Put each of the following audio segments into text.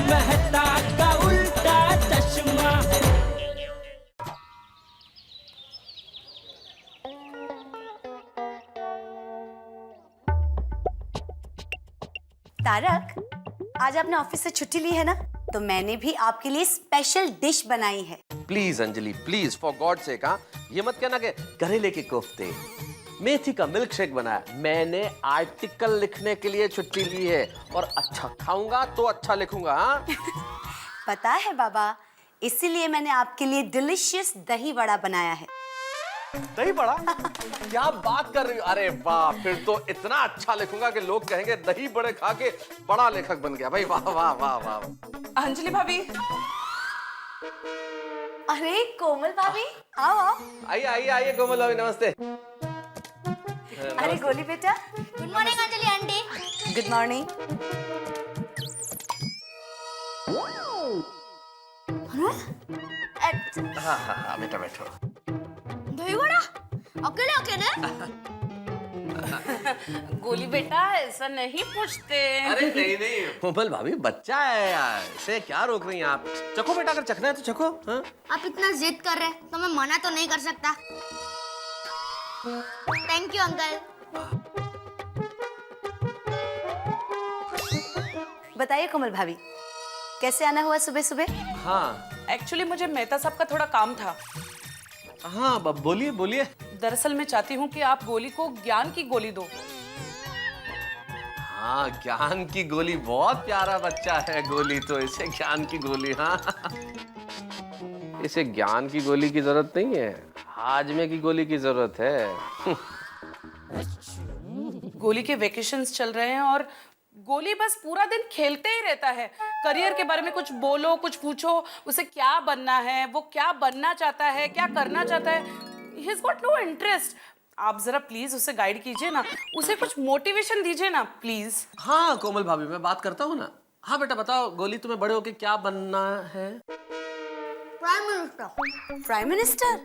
मेहता का उल्टा चश्मा। तारक, आज आपने ऑफिस से छुट्टी ली है ना, तो मैंने भी आपके लिए स्पेशल डिश बनाई है। Please Anjali please, for God sake, हाँ ये मत कहना कि करेले के कोफ्ते, मेथी का मिल्क शेक बनाया। मैंने आर्टिकल लिखने के लिए छुट्टी ली है और अच्छा खाऊंगा तो अच्छा लिखूंगा। हाँ पता है बाबा, इसीलिए मैंने आपके लिए डिलीशियस दही वड़ा बनाया है। दही बड़ा? क्या बात कर रही हो? अरे वाह, फिर तो इतना अच्छा लिखूंगा कि लोग कहेंगे दही बड़े खा के बड़ा लेखक बन गया। भाई वाह वाह वाह वाह। अंजलि भाभी। अरे कोमल भाभी, आओ आओ। आइए आइए आइए कोमल भाभी, नमस्ते। अरे गोली बेटा। Good morning Anjali aunty. Good morning. हाँ हाँ हाँ बेटा बैठो। दही वड़ा अकेले अकेले? गोली बेटा ऐसा नहीं पूछते। अरे नहीं नहीं कोमल भाभी, बच्चा है यार, इसे क्या रोक रही हैं आप? चखो बेटा, अगर चखना है तो चखो। हाँ आप इतना जिद कर रहे तो मैं मना तो नहीं कर सकता। Thank you uncle. बताइए कोमल भाभी, कैसे आना हुआ सुबह सुबह? हाँ एक्चुअली मुझे मेहता साहब का थोड़ा काम था। हाँ बोलिए बोलिए। दरअसल मैं चाहती हूँ कि आप गोली को ज्ञान की गोली दो। हाँ ज्ञान की गोली, बहुत प्यारा बच्चा है गोली, तो इसे ज्ञान की गोली। हाँ इसे ज्ञान की गोली की जरूरत नहीं है, हाजमे की गोली की जरूरत है। गोली के वेकेशंस चल रहे हैं और गोली बस पूरा दिन खेलते ही रहता है। करियर के बारे में कुछ बोलो, कुछ पूछो, उसे क्या बनना है, वो क्या बनना चाहता है, क्या करना चाहता है। He has got no interest. आप जरा प्लीज उसे गाइड कीजिए ना, उसे कुछ मोटिवेशन दीजिए ना प्लीज। हाँ कोमल भाभी, मैं बात करता हूँ ना। हाँ बेटा बताओ, गोली तुम्हें बड़े होके क्या बनना है? Prime minister. Prime minister?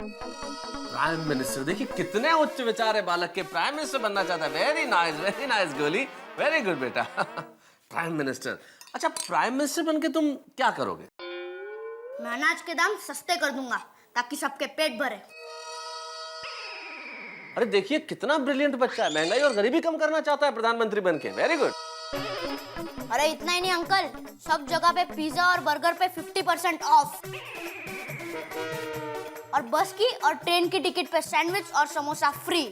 Prime minister? देखिए कितने उच्च विचार है बालक के, प्राइम मिनिस्टर बनना चाहता है। वेरी नाइस गोली, वेरी गुड बेटा। Prime minister. अच्छा, प्राइम मिनिस्टर बनके तुम क्या करोगे? मैं अनाज के दाम सस्ते कर दूंगा ताकि सबके पेट भरे। अरे देखिए कितना ब्रिलियंट बच्चा है, महंगाई और गरीबी कम करना चाहता है प्रधानमंत्री बनके। Very good. अरे इतना ही नहीं अंकल, सब जगह पे पिज्जा और बर्गर पे 50% ऑफ, और बस की और ट्रेन की टिकट पे सैंडविच और समोसा फ्री।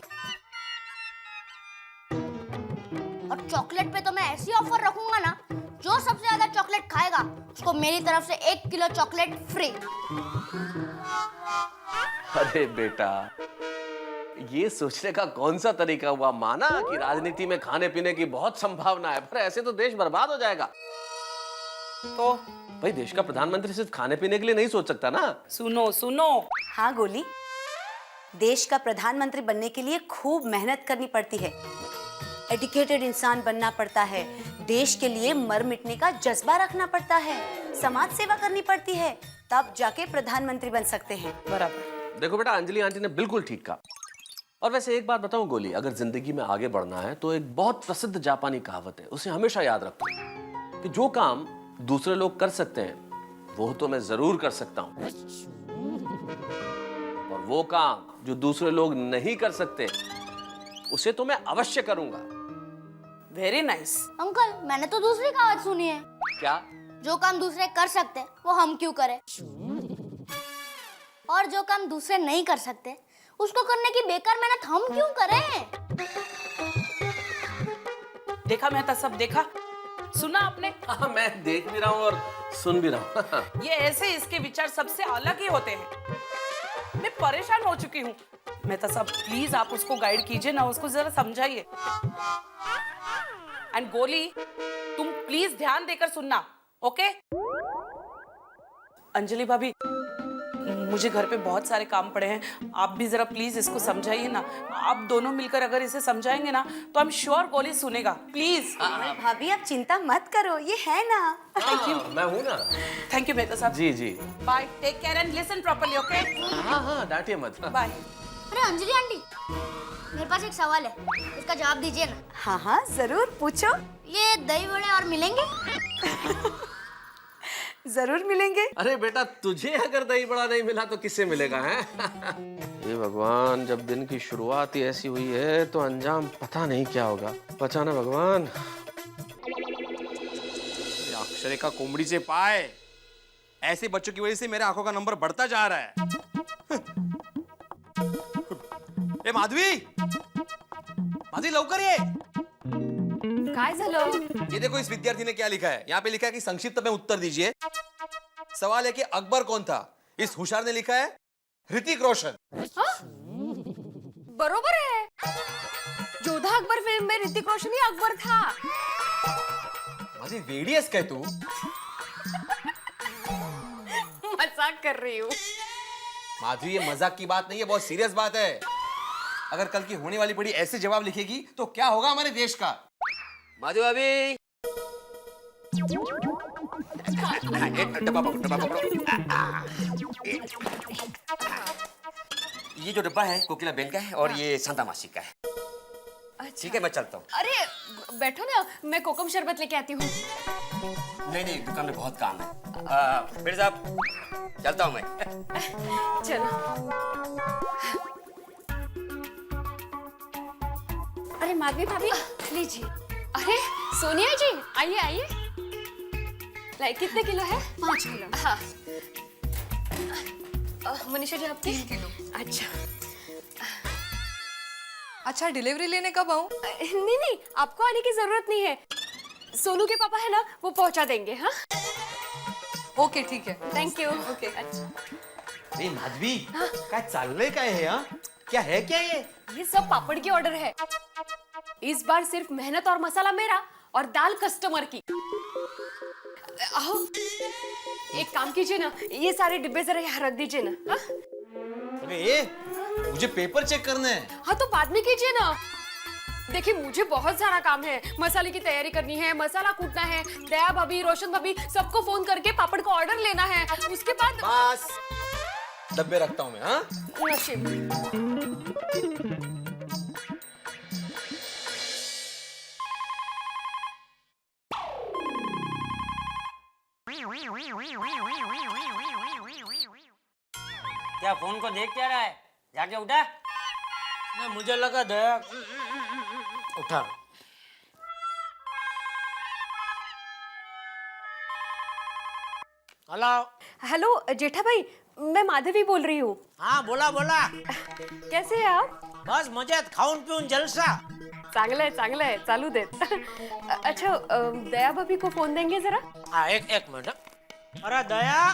और चॉकलेट पे तो मैं ऐसी ऑफर रखूंगा ना, जो सबसे ज्यादा चॉकलेट खाएगा उसको मेरी तरफ से 1 किलो चॉकलेट फ्री। अरे बेटा, ये सोचने का कौन सा तरीका हुआ? माना कि राजनीति में खाने पीने की बहुत संभावना है, पर ऐसे तो देश बर्बाद हो जाएगा। तो भाई देश का प्रधानमंत्री सिर्फ खाने पीने के लिए नहीं सोच सकता ना। सुनो सुनो। हाँ गोली, देश का प्रधानमंत्री बनने के लिए खूब मेहनत करनी पड़ती है, एजुकेटेड इंसान बनना पड़ता है, देश के लिए मर मिटने का जज्बा रखना पड़ता है, समाज सेवा करनी पड़ती है, तब जाके प्रधानमंत्री बन सकते हैं। बराबर। देखो बेटा, अंजलि आंटी ने बिल्कुल ठीक कहा। और वैसे एक बात बताऊं गोली, अगर जिंदगी में आगे बढ़ना है तो एक बहुत प्रसिद्ध जापानी कहावत है, उसे हमेशा याद रखो कि जो काम दूसरे लोग कर सकते हैं वो तो मैं जरूर कर सकता हूं, और वो काम जो दूसरे लोग नहीं कर सकते उसे तो मैं अवश्य करूंगा। Very nice. अंकल मैंने तो दूसरी कहावत सुनी है। क्या? जो काम दूसरे कर सकते वो हम क्यों करें, और जो काम दूसरे नहीं कर सकते उसको करने की बेकार मेहनत हम क्यों करें। देखा मेहता सब, देखा सुना आपने? हाँ मैं देख भी रहा हूँ और सुन भी रहा हूँ। ये ऐसे इसके विचार सबसे अलग ही होते हैं। मैं परेशान हो चुकी हूँ। मेहता साहब प्लीज आप उसको गाइड कीजिए ना, उसको जरा समझाइए। एंड गोली तुम प्लीज ध्यान देकर सुनना, ओके? अंजलि भाभी मुझे घर पे बहुत सारे काम पड़े हैं, आप भी जरा प्लीज इसको समझाइए ना। आप दोनों मिलकर अगर इसे समझाएंगे ना तो आई एम श्योर गोली सुनेगा। प्लीज। भाभी आप चिंता मत करो, ये है ना। Thank you. मैं हूँ ना। थैंक यू मेहता साहब। जी जी। Bye, take care and listen properly, okay? हाँ हाँ डांटिए मत। बाय। अरे अंजलि आंटी, मेरे पास एक सवाल है, इसका जवाब दीजिए ना। हाँ हाँ जरूर पूछो। ये दही वड़े और मिलेंगे? जरूर मिलेंगे। अरे बेटा, तुझे अगर दही बड़ा नहीं मिला तो किससे मिलेगा है? ये भगवान, जब दिन की शुरुआत ही ऐसी हुई है तो अंजाम पता नहीं क्या होगा। बचाना भगवान। अक्षरे का कोंबडीचे पाय, ऐसे बच्चों की वजह से मेरे आंखों का नंबर बढ़ता जा रहा है। ए माधवी, माधवी लवकर ये। काय झालं? ये देखो इस विद्यार्थी ने क्या लिखा है। यहाँ पे लिखा है कि संक्षिप्त में उत्तर दीजिए। सवाल है कि अकबर कौन था। इस होशियार ने लिखा है ऋतिक रोशन। बरोबर है, जोधा अकबर फिल्म में ऋतिक रोशन ही अकबर था। माधवी वेडी आहेस काय तू? मजाक कर रही हूँ। माधवी, ये मजाक की बात नहीं है, बहुत सीरियस बात है। अगर कल की होने वाली पीढ़ी ऐसे जवाब लिखेगी तो क्या होगा हमारे देश का? माधवी भाभी, डब्बा पकड़ो। ये जो डब्बा है कोकिला बेन का है और ये शांता मासी का है। ठीक है, मैं चलता हूँ। अरे बैठो ना, मैं कोकम शरबत लेके आती हूँ। नहीं, दुकान में बहुत काम है। फिर साहब, चलता हूँ मैं। चलो। अरे माधवी भाभी, लीजिए। अरे सोनिया जी, आइए आइए। लाइक कितने किलो है? 5 किलो। हाँ। मनीषा जी, आप 3 किलो। अच्छा, डिलीवरी लेने कब आऊं? नहीं, आपको आने की जरूरत नहीं है। सोनू के पापा है ना, वो पहुंचा देंगे। हाँ, ओके ठीक है। Thank you. ओके। ए माधवी, काय चाललंय काय हे? क्या है क्या ये सब पापड़ की ऑर्डर है। इस बार सिर्फ मेहनत और मसाला मेरा और दाल कस्टमर की। आओ, एक काम कीजिए ना, ये सारे डिब्बे जरा यहाँ रख दीजिए ना। हाँ? अरे मुझे पेपर चेक करना है। हाँ तो बाद में कीजिए ना। देखिए, मुझे बहुत सारा काम है। मसाले की तैयारी करनी है, मसाला कूटना है, दया भाभी, रोशन भाभी, सबको फोन करके पापड़ का ऑर्डर लेना है। उसके बाद बस डब्बे रखता हूँ मैं। हाँ, नशीब। क्या फोन को देख क्या रहा है? जाके उठा। ना, मुझे लगा दया उठा। हेलो। हेलो जेठा भाई, मैं माधवी बोल रही हूँ। हाँ, बोला। कैसे हैं आप? बस मजेत, खाऊन पिऊन जलसा। चांगलं आहे, चालू देत। अच्छा, दया भाभी को फोन देंगे जरा। हाँ, एक मिनट। अरे दया,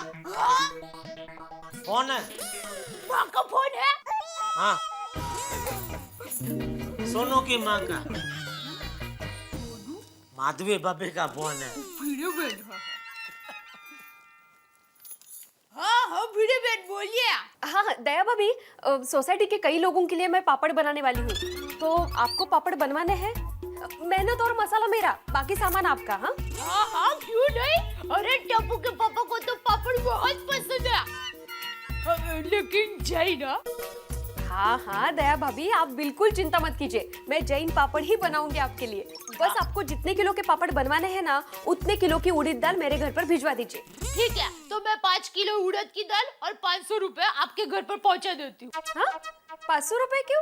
फोन है। माँ का फोन है? हाँ, सोनू की माँ का, माधवी भाभी का फोन है। हाँ, वीडियो बेट बोलिए। हाँ दया भाभी, सोसाइटी के कई लोगों के लिए मैं पापड़ बनाने वाली हूँ, तो आपको पापड़ बनवाने हैं। मेहनत और मसाला मेरा, बाकी सामान आपका। हाँ, क्यों नहीं? अरे टप्पू के पापा को तो पापड़ बहुत पसंद है। लेकिन जैन ना। हाँ दया भाभी, आप बिल्कुल चिंता मत कीजिए, मैं जैन पापड़ ही बनाऊंगी आपके लिए। बस आपको जितने किलो के पापड़ बनवाने हैं ना, उतने किलो की उड़द दाल मेरे घर पर भिजवा दीजिए। ठीक है, तो मैं 5 किलो उड़द की दाल और 500 रुपए आपके घर पर पहुंचा देती हूँ। हाँ, 500 रुपए क्यों?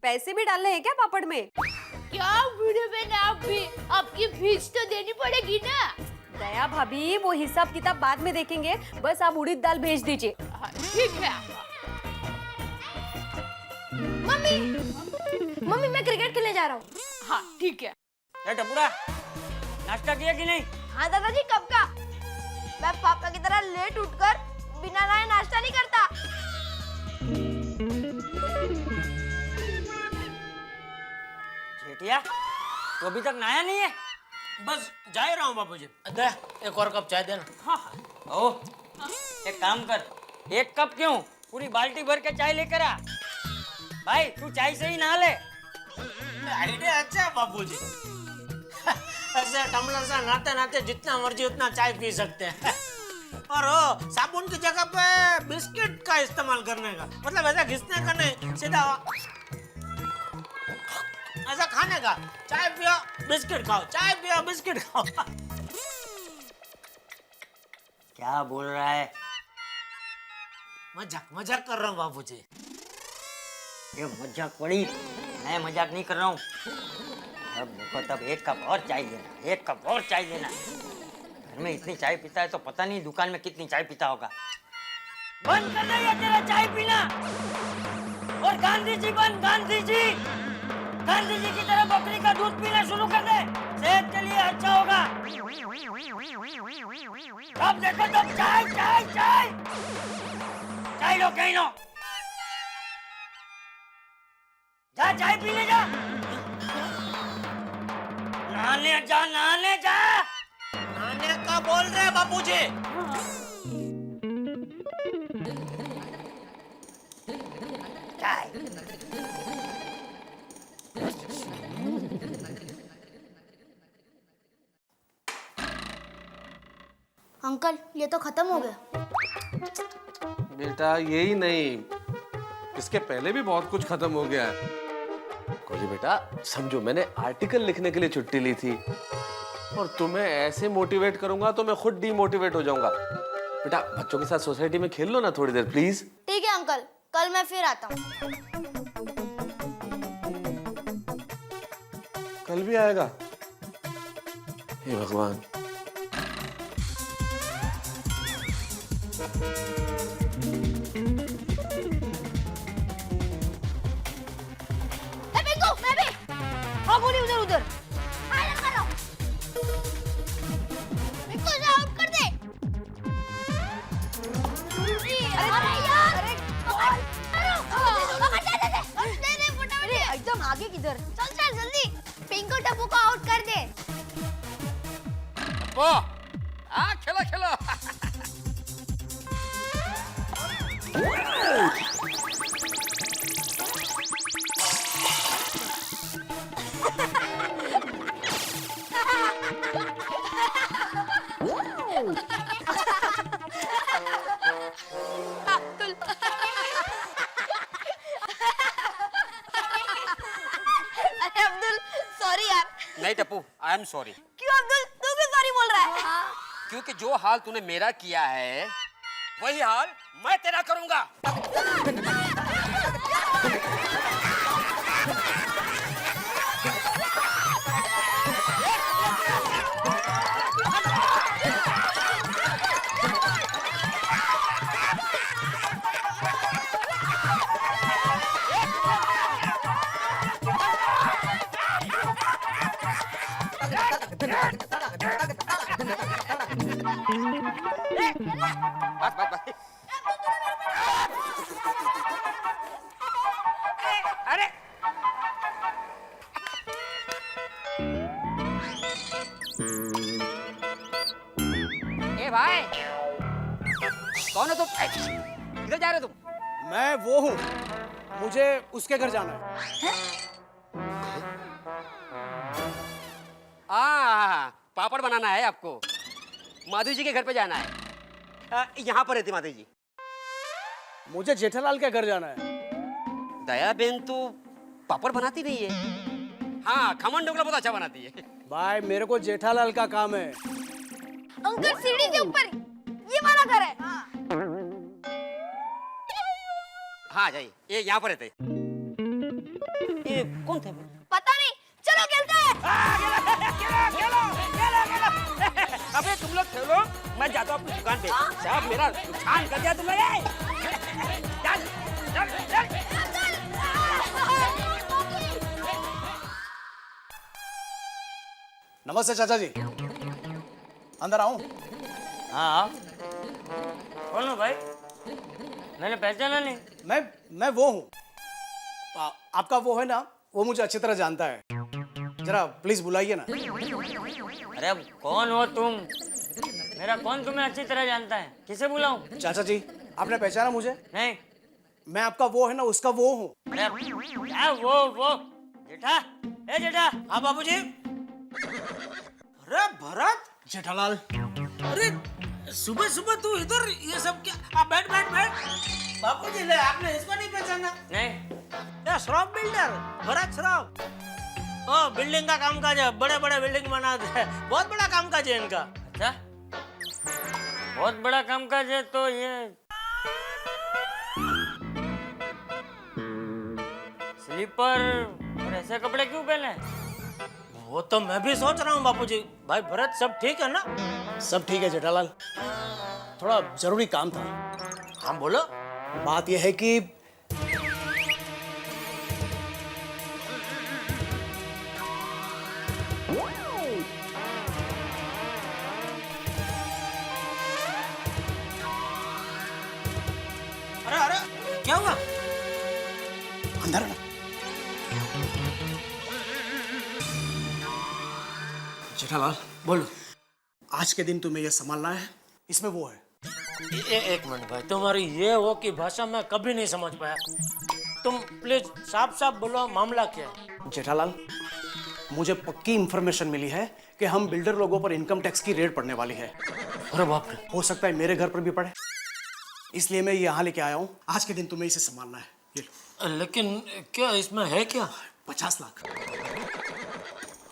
पैसे भी डालने हैं क्या पापड़ में? क्या वीडियो में आप भी आपकी फीस तो देनी पड़ेगी ना। दया भाभी, वो हिसाब किताब बाद में देखेंगे, बस आप उड़द दाल भेज दीजिए। ठीक है। मम्मी मैं क्रिकेट खेलने जा रहा हूँ। हाँ ठीक है। टपुरा, नाश्ता किया कि नहीं? हाँ दादाजी, कब का? मैं पापा की तरह लेट उठकर बिना नहाए नाश्ता नहीं करता। जेठिया, तो अभी तक नहाया नहीं है? बस जा ही रहा हूँ बाबूजी। दया, एक और कप चाय देना। हाँ। ओ, एक काम कर, 1 कप क्यों, पूरी बाल्टी भर के चाय लेकर आ। भाई तू चाय से ही नहा ले। आइडिया अच्छा है बाबूजी। ऐसे टम्बलर से नहाते नहाते जितना मर्जी उतना चाय पी सकते हैं। और साबुन की जगह पे बिस्किट का इस्तेमाल करने का, मतलब ऐसा घिसने का नहीं, सीधा ऐसा खाने का। चाय पियो बिस्किट खाओ, चाय पियो बिस्किट खाओ। क्या बोल रहा है? मजाक मजाक कर रहा हूँ बाबूजी। ये मजाक पड़ी, मैं मजाक नहीं कर रहा हूँ। अब देखो तब एक कप और चाय लेना, एक कप और चाय लेना। घर में इतनी चाय पीता है तो पता नहीं दुकान में कितनी चाय पीता होगा। बंद कर दे ये तेरा चाय पीना। और गांधी जी बन, गांधी जी, गांधी जी की तरह बकरी का दूध पीना शुरू कर दे, सेहत के लिए अच्छा होगा। अब देखो तब चाय चाय चाय चाय लो, कहीं लो, जा चाय पीने जा, नहाने जा, नहाने जा। नाने का बोल रहे हैं बाबूजी। चाय अंकल ये तो खत्म हो गया। बेटा यही नहीं, इसके पहले भी बहुत कुछ खत्म हो गया है। कोली बेटा समझो, मैंने आर्टिकल लिखने के लिए छुट्टी ली थी और तुम्हें ऐसे मोटिवेट करूंगा तो मैं खुद डीमोटिवेट हो जाऊंगा। बेटा बच्चों के साथ सोसाइटी में खेल लो ना थोड़ी देर प्लीज। ठीक है अंकल, कल मैं फिर आता हूँ। कल भी आएगा? हे भगवान। पिंकू मैं भी। हाँ गोली उधर उधर। पिंकू से आउट कर दे। अरे यार, अरे दे दे फटाफट। एकदम आगे किधर? चल चल जल्दी, पिंकू टप्पू को आउट कर दे। ओ हाँ खेलो खेलो। अरे अब्दुल सॉरी यार। नहीं टप्पू, आई एम सॉरी। क्यों अब्दुल, तू क्यों सॉरी बोल रहा है? क्योंकि जो हाल तूने मेरा किया है वही हाल मैं तेरा करूंगा। बस बस बस। अरे ए भाई, कौन हो तुम? किधर जा रहे हो तुम? मैं वो हूँ, मुझे उसके घर जाना है। पापड़ बनाना है आपको, माधु जी के घर पे जाना है। यहाँ पर रहती माधु जी। मुझे जेठालाल के घर जाना है। दया बेन तो पापड़ बनाती नहीं है। हाँ खमन ढोकला बहुत अच्छा बनाती है। भाई मेरे को जेठालाल का काम है। अंकल सीढ़ी से ऊपर, ये हमारा घर है। हाँ जाइए, ये यहाँ पर रहते। ये कौन थे? पता नहीं, चलो खेलते हैं। अबे तुम लोग खेलो, मैं जाता हूँ अपनी दुकान पे। साहब मेरा नुकसान कर दिया तुम लोग। चल चल चल। नमस्ते चाचा जी, अंदर आऊं? हाँ बोलो भाई, मैंने पहचाना नहीं। मैं वो हूँ। आपका वो है ना, वो मुझे अच्छी तरह जानता है। जरा प्लीज बुलाइए ना। अरे अब कौन हो तुम? मेरा कौन तुम्हें अच्छी तरह जानता है? किसे बुलाऊं? चाचा जी आपने पहचाना मुझे? नहीं। मैं आपका वो है ना, उसका वो हूँ। अरे क्या वो जेठा? ए जेठा। हाँ बाबूजी। अरे भरत, जेठालाल, अरे सुबह सुबह तू इधर ये सब क्या? बैठ बैठ बैठ। बाबूजी ले, आपने इसको नहीं पहचाना? नहीं। श्रॉफ बिल्डर भरत श्रॉफ। ओ बिल्डिंग का कामकाज है, बड़े बड़े बिल्डिंग बनाते हैं, बहुत बड़ा कामकाज है इनका। अच्छा बहुत बड़ा कामकाज है तो ये स्लीपर और ऐसे कपड़े क्यों पहने? वो तो मैं भी सोच रहा हूँ बापूजी। भाई भरत, सब ठीक है ना? सब ठीक है जेठालाल, थोड़ा जरूरी काम था। हाँ बोलो। बात यह है कि अरे अरे क्या हुआ? अंदर आना। जेठालाल बोलो। आज के दिन तुम्हें यह संभालना है, इसमें वो है। एक मिनट भाई, तुम्हारी ये वो की भाषा मैं कभी नहीं समझ पाया। तुम प्लीज साफ साफ बोलो, मामला क्या है? जेठालाल, मुझे पक्की इंफॉर्मेशन मिली है कि हम बिल्डर लोगों पर इनकम टैक्स की रेड पड़ने वाली है। अरे बाप रे। हो सकता है मेरे घर पर भी पड़े, इसलिए मैं यहाँ लेके आया हूँ। आज के दिन तुम्हें इसे संभालना है। ये लो। लेकिन क्या इसमें है क्या? 50 लाख।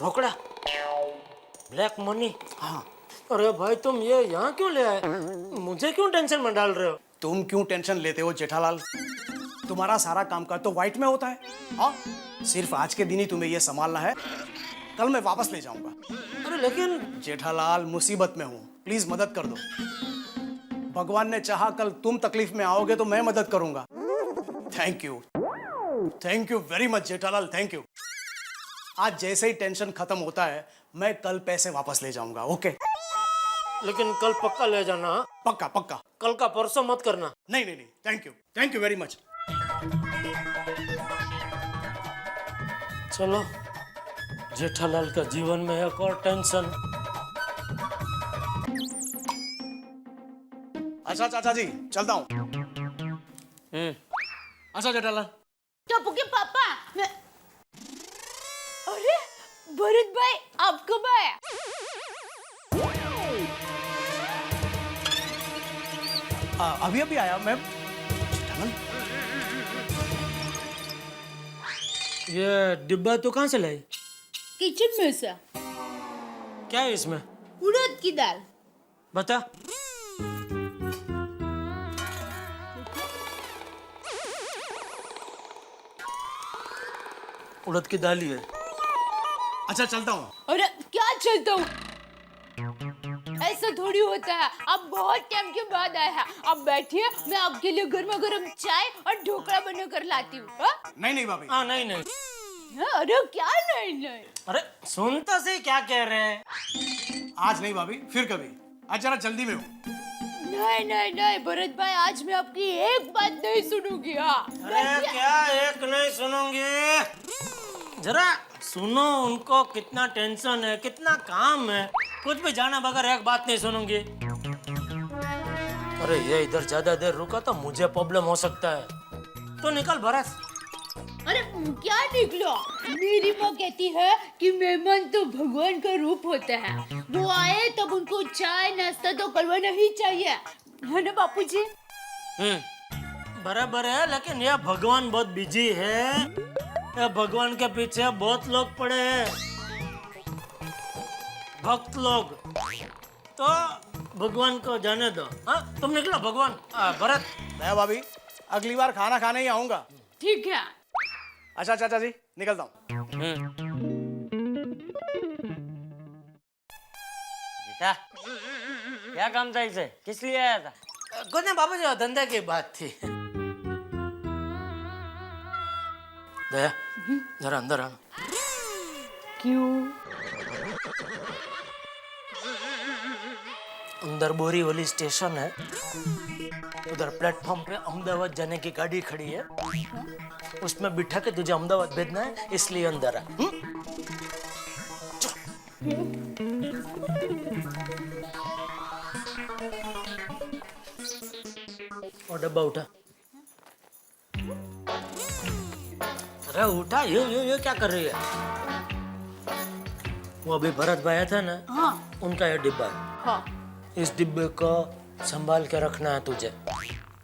रोकड़ा, ब्लैक मनी। हाँ। अरे भाई तुम ये यहाँ क्यों ले आए? मुझे क्यों टेंशन में डाल रहे हो? तुम क्यों टेंशन लेते हो जेठालाल? तुम्हारा सारा कामकाज तो व्हाइट में होता है। हाँ, सिर्फ आज के दिन ही तुम्हें यह संभालना है, कल मैं वापस ले जाऊंगा। अरे लेकिन जेठालाल, मुसीबत में हूँ, प्लीज मदद कर दो। भगवान ने चाहा कल तुम तकलीफ में आओगे तो मैं मदद करूंगा। Thank you very much Jethalal, thank you. आज जैसे ही टेंशन खत्म होता है मैं कल पैसे वापस ले जाऊंगा। ओके? लेकिन कल पक्का ले जाना। हाँ? पक्का पक्का। कल का परसों मत करना। नहीं नहीं नहीं, थैंक यू वेरी मच। चलो, जेठालाल का जीवन में एक और टेंशन। अच्छा चाचा जी, चलता हूँ। अच्छा जेठालाल। टप्पू के पापा, अरे भरत भाई, आप कब आए? अभी अभी आया मैं। जेठालाल, ये डिब्बा तो कहाँ से लाई? किचन में से। क्या है इसमें? उड़द की दाल। बता। उड़द की दाल ही है। अच्छा चलता हूँ। अरे क्या चलता हूँ? ऐसा थोड़ी होता है। आप बहुत टाइम के बाद आए हैं। आप बैठिए, मैं आपके लिए गर्मा गर्म चाय और ढोकला बना कर लाती हूँ। नहीं नहीं भाभी। हाँ नहीं नहीं। अरे क्या नहीं नहीं? अरे सुनता से क्या कह रहे हैं? आज नहीं भाभी, फिर कभी। आज जरा जल्दी में हूँ। नहीं नहीं नहीं भरत भाई, आज मैं आपकी एक बात नहीं सुनूंगी। हाँ, अरे क्या एक नहीं सुनूंगी? जरा सुनो उनको, कितना टेंशन है, कितना काम है। कुछ भी जाना बगैर एक बात नहीं सुनूंगी। अरे ये इधर ज्यादा देर रुका तो मुझे प्रॉब्लम हो सकता है। तो निकल भरत। अरे क्या निकलो? मेरी माँ कहती है कि मेहमान तो भगवान का रूप होते हैं। वो आए तब उनको चाय नाश्ता तो करवाना ही चाहिए, है ना बापूजी? बराबर है, लेकिन यह भगवान बहुत बिजी है। यह भगवान के पीछे बहुत लोग पड़े हैं, भक्त लोग। तो भगवान को जाने दो। हाँ तुम निकलो भगवान। भरत। मैं भाभी अगली बार खाना खाने ही आऊंगा। ठीक है। अच्छा चाचा जी, निकलता हूँ। बेटा, क्या काम था इसे? किस लिए आया था? कुछ नहीं बाबू जी, धंधे की बात थी। दया, जरा अंदर आना। क्यों? अंदर बोरीवली स्टेशन है, उधर प्लेटफॉर्म पे अहमदाबाद जाने की गाड़ी खड़ी है। उसमें बिठा के तुझे अहमदाबाद भेजना है, इसलिए अंदर आ। और डब्बा उठा। अरे उठा। ये क्या कर रही है? वो अभी भरत भाई था ना? हाँ। उनका ये डिब्बा है। हाँ। इस डिब्बे को संभाल के रखना है तुझे।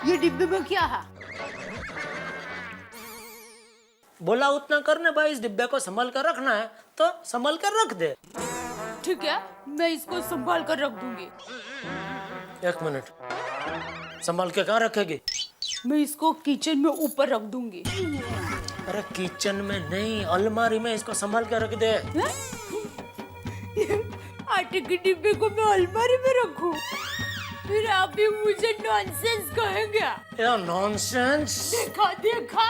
ये डिब्बे में क्या है? बोला उतना करने भाई, इस डिब्बे को संभाल कर रखना है तो संभाल कर रख दे। ठीक है, मैं इसको संभाल कर रख दूंगी। 1 मिनट, संभाल के कहाँ रखेगी? मैं इसको किचन में ऊपर रख दूंगी। अरे किचन में नहीं, अलमारी में इसको संभाल के रख दे। आटे के डिब्बे को मैं अलमारी में रखूं? फिर आप भी मुझे नॉनसेंस कहेंगे। यार नॉनसेंस। देखा देखा।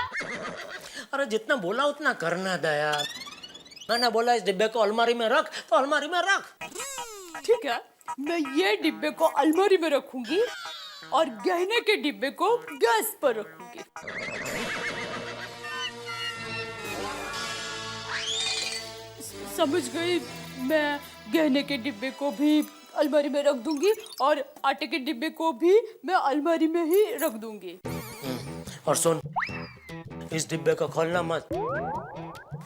अरे जितना बोला उतना करना दया। मैंने बोला इस डिब्बे को अलमारी में रख, तो अलमारी में रख। ठीक है, मैं ये डिब्बे को अलमारी में रखूंगी और गहने के डिब्बे को गैस पर रखूंगी। समझ गई। मैं गहने के डिब्बे को भी अलमारी में रख दूंगी और आटे के डिब्बे को भी मैं अलमारी में ही रख दूंगी। और सुन, इस डिब्बे को खोलना मत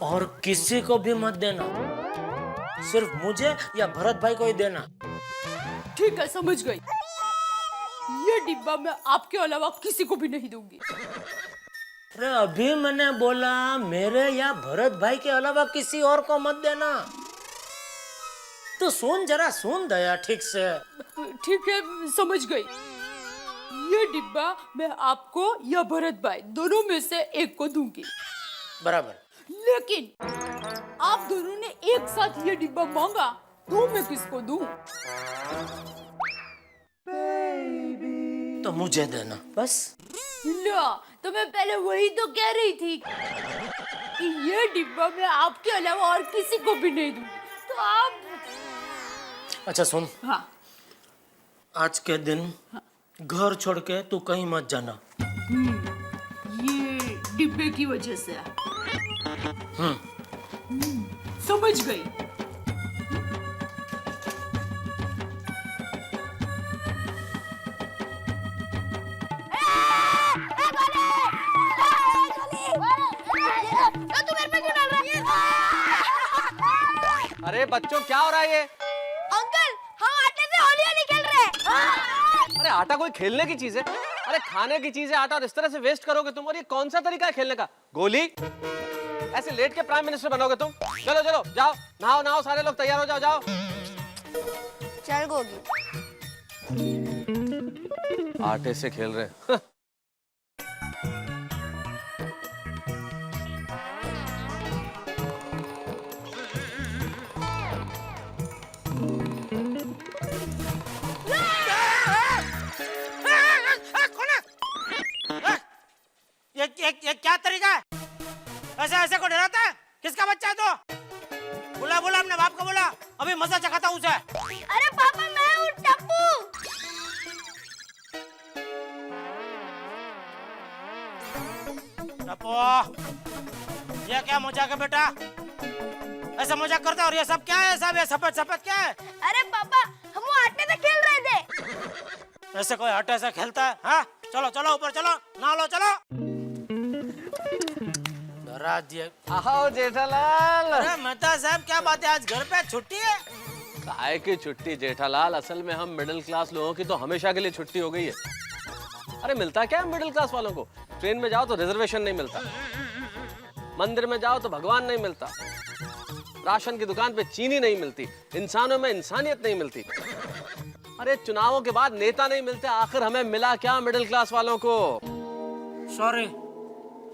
और किसी को भी मत देना, सिर्फ मुझे या भरत भाई को ही देना। ठीक है, समझ गई। ये डिब्बा मैं आपके अलावा किसी को भी नहीं दूंगी। अरे अभी मैंने बोला मेरे या भरत भाई के अलावा किसी और को मत देना। तो सुन, जरा सुन दया ठीक से। ठीक है, समझ गई। ये डिब्बा मैं आपको या भरत भाई दोनों में से एक को दूंगी। बराबर। लेकिन आप दोनों ने एक साथ ये डिब्बा मांगा तो मैं किसको दूं? तो मुझे देना बस। लो, तो मैं पहले वही तो कह रही थी कि ये डिब्बा मैं आपके अलावा और किसी को भी नहीं दूंगी। तो आप अच्छा सुन, हाँ, आज के दिन घर छोड़ के तू कहीं मत जाना। ये डिब्बे की वजह से। समझ गई। अरे बच्चों, क्या हो रहा है ये? अंकल, हम आटे से होली खेल रहे हैं। अरे आटा कोई खेलने की चीज है? अरे खाने की चीज है आटा, और इस तरह से वेस्ट करोगे तुम? और ये कौन सा तरीका है खेलने का? गोली, ऐसे लेट के प्राइम मिनिस्टर बनोगे तुम? चलो चलो जाओ, नहाओ नहाओ, सारे लोग तैयार हो जाओ, जाओ। चल गोगी। आटे से खेल रहे हैं। ये क्या तरीका है? ऐसे ऐसे को डराता है? किसका बच्चा है तो? बुला बुला, अपने बाप को बुला, अभी मजा चखाता हूँ उसे। अरे पापा, मैं हूँ टप्पू। टप्पू, ये क्या मजाक है बेटा? ऐसा मजाक करता है? और ये सब क्या है? सब ये सफेद सफेद क्या है? अरे पापा, हम वो आटे से खेल रहे थे। ऐसे कोई आटे से खेलता है? हाँ, चलो चलो ऊपर चलो, नहा लो, चलो। डरा दिए। आओ जेठालाल। अरे मेहता साहब, क्या बात है, आज घर पे छुट्टी है? काय की छुट्टी जेठालाल, असल में हम मिडिल क्लास लोगों की तो हमेशा के लिए छुट्टी हो गई है। अरे मिलता क्या है मिडिल क्लास वालों को? ट्रेन में जाओ तो रिजर्वेशन नहीं मिलता, मंदिर में जाओ तो भगवान नहीं मिलता, राशन की दुकान पे चीनी नहीं मिलती, इंसानों में इंसानियत नहीं मिलती। अरे चुनावों के बाद नेता नहीं मिलते, आखिर हमें मिला क्या मिडिल क्लास वालों को? सॉरी,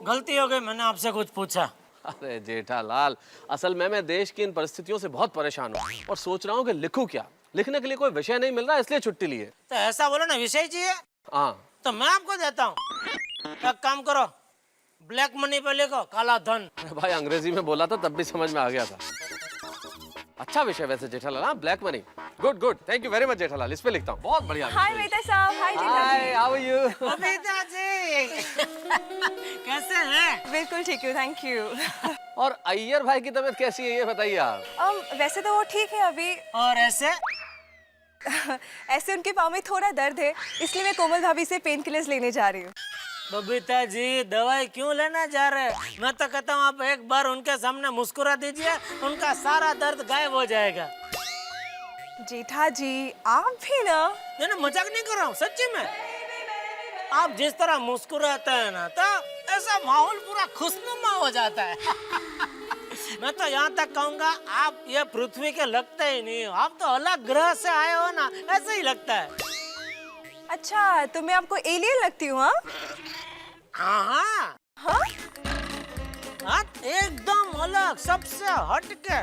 गलती हो गई, मैंने आपसे कुछ पूछा। अरे जेठालाल, असल में मैं देश की इन परिस्थितियों से बहुत परेशान हूँ और सोच रहा हूँ कि लिखूं क्या। लिखने के लिए कोई विषय नहीं मिल रहा, इसलिए छुट्टी ली है। तो ऐसा बोलो ना, विषय चाहिए हाँ, तो मैं आपको देता हूँ। एक काम करो, ब्लैक मनी पे लिखो, काला धन। भाई अंग्रेजी में बोला था तब भी समझ में आ गया था। अच्छा विषय वैसे जेठालाल, हाँ, black money. Good good, thank you very much Jethalal, इस पे लिखता हूँ। बहुत बढ़िया। हाय मेहता साहब। हाय हाय, हाउ आर यू? अमिता जी, कैसे हैं? बिल्कुल ठीक हूँ, थैंक यू। और अय्यर भाई की तबीयत कैसी है ये बताइए आप। वैसे तो वो ठीक है अभी। और ऐसे ऐसे उनके पाँव में थोड़ा दर्द है, इसलिए मैं कोमल भाभी से पेन किलर्स लेने जा रही हूँ। बबीता जी, दवाई क्यों लेना जा रहे हैं? मैं तो कहता हूँ आप एक बार उनके सामने मुस्कुरा दीजिए, उनका सारा दर्द गायब हो जाएगा। जेठा जी, आप भी ना। नहीं, मजाक नहीं कर रहा हूँ, सच्ची में। आप जिस तरह मुस्कुराते हैं ना, तो ऐसा माहौल पूरा खुशनुमा हो जाता है। मैं तो यहाँ तक कहूँगा आप ये पृथ्वी के लगते ही नहीं हो, आप तो अलग ग्रह से आए हो ना, ऐसे ही लगता है। अच्छा, तो मैं आपको एलियन लगती हूँ? हाँ हाँ हाँ, हाँ, एकदम अलग, सबसे हटके।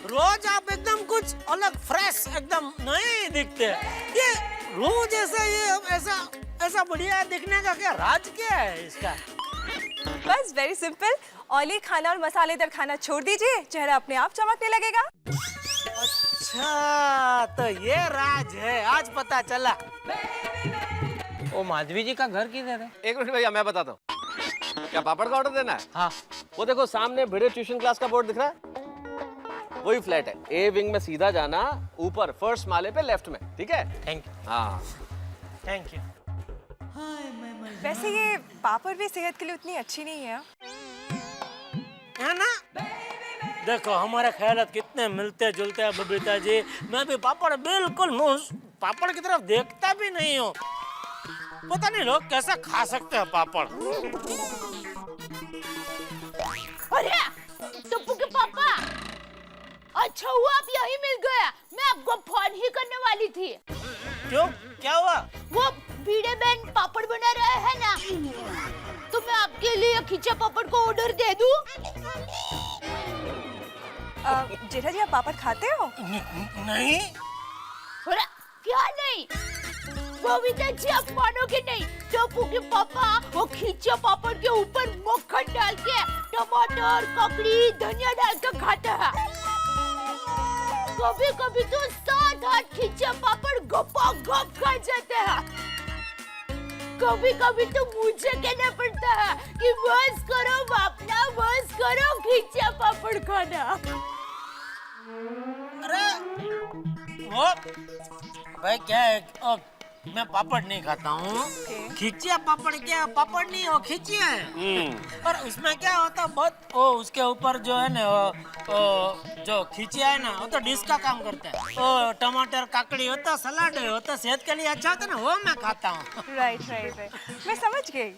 रोज आप एकदम कुछ अलग फ्रेश एकदम नहीं दिखते। ये रोज ये ऐसा बढ़िया दिखने का क्या राज क्या है इसका? बस वेरी सिंपल, ऑयली खाना और मसालेदार खाना छोड़ दीजिए, चेहरा अपने आप चमकने लगेगा। अच्छा, तो ये राज है, आज पता चला। ओ माधवी जी का घर किधर है? एक मिनट भैया, मैं बताता हूँ। क्या पापड़ का ऑर्डर देना है? हाँ। वो देखो सामने भिड़े ट्यूशन क्लास का बोर्ड दिख रहा है, वही फ्लैट है। ए विंग में सीधा जाना, ऊपर फर्स्ट माले पे लेफ्ट में, ठीक है? Thank you. हाँ, थैंक यू। वैसे ये पापड़ भी सेहत के लिए उतनी अच्छी नहीं है। है ना? देखो हमारे ख्यालात कितने मिलते जुलते हैं बबीता जी। मैं भी पापड़ बिल्कुल पापड़ की तरफ देखता भी नहीं हूँ। पता नहीं लोग कैसे खा सकते हैं पापड़। अरे टप्पू के पापा, अच्छा हुआ आप यहीं मिल गया, मैं आपको फोन ही करने वाली थी। क्यों, क्या हुआ? वो भिड़े बहन पापड़ बना रहे हैं ना, तो मैं आपके लिए खिंचा पापड़ को ऑर्डर दे दूं? जेठा जी, आप पापड़ खाते हो? नहीं। अरे क्या नहीं? बबीता जी आप मानोगे नहीं, टप्पू के पापा वो खिंचा पापड़ के ऊपर मक्खन डाल के टमाटर, ककड़ी, धनिया डाल के खाते हैं। कभी कभी तो 7-8 खिंचा पापड़ गप्पा गप खा जाते हैं। कभी कभी तो मुझे कहना पड़ता है कि बस करो बापना, बस करो खिंचा पापड़ खाना। अरे वो भाई क्या है, मैं पापड़ नहीं खाता हूँ। खिचिया पापड़ क्या, पापड़ नहीं हो खिचिया है। और उसमें क्या होता है बहुत, वो उसके ऊपर जो है ना जो खिचिया है ना, वो तो डिश का काम करता है। वो टमाटर काकड़ी होता, सलाद होता, सेहत के लिए अच्छा होता है ना, वो मैं खाता हूँ। राइट, मैं समझ गई।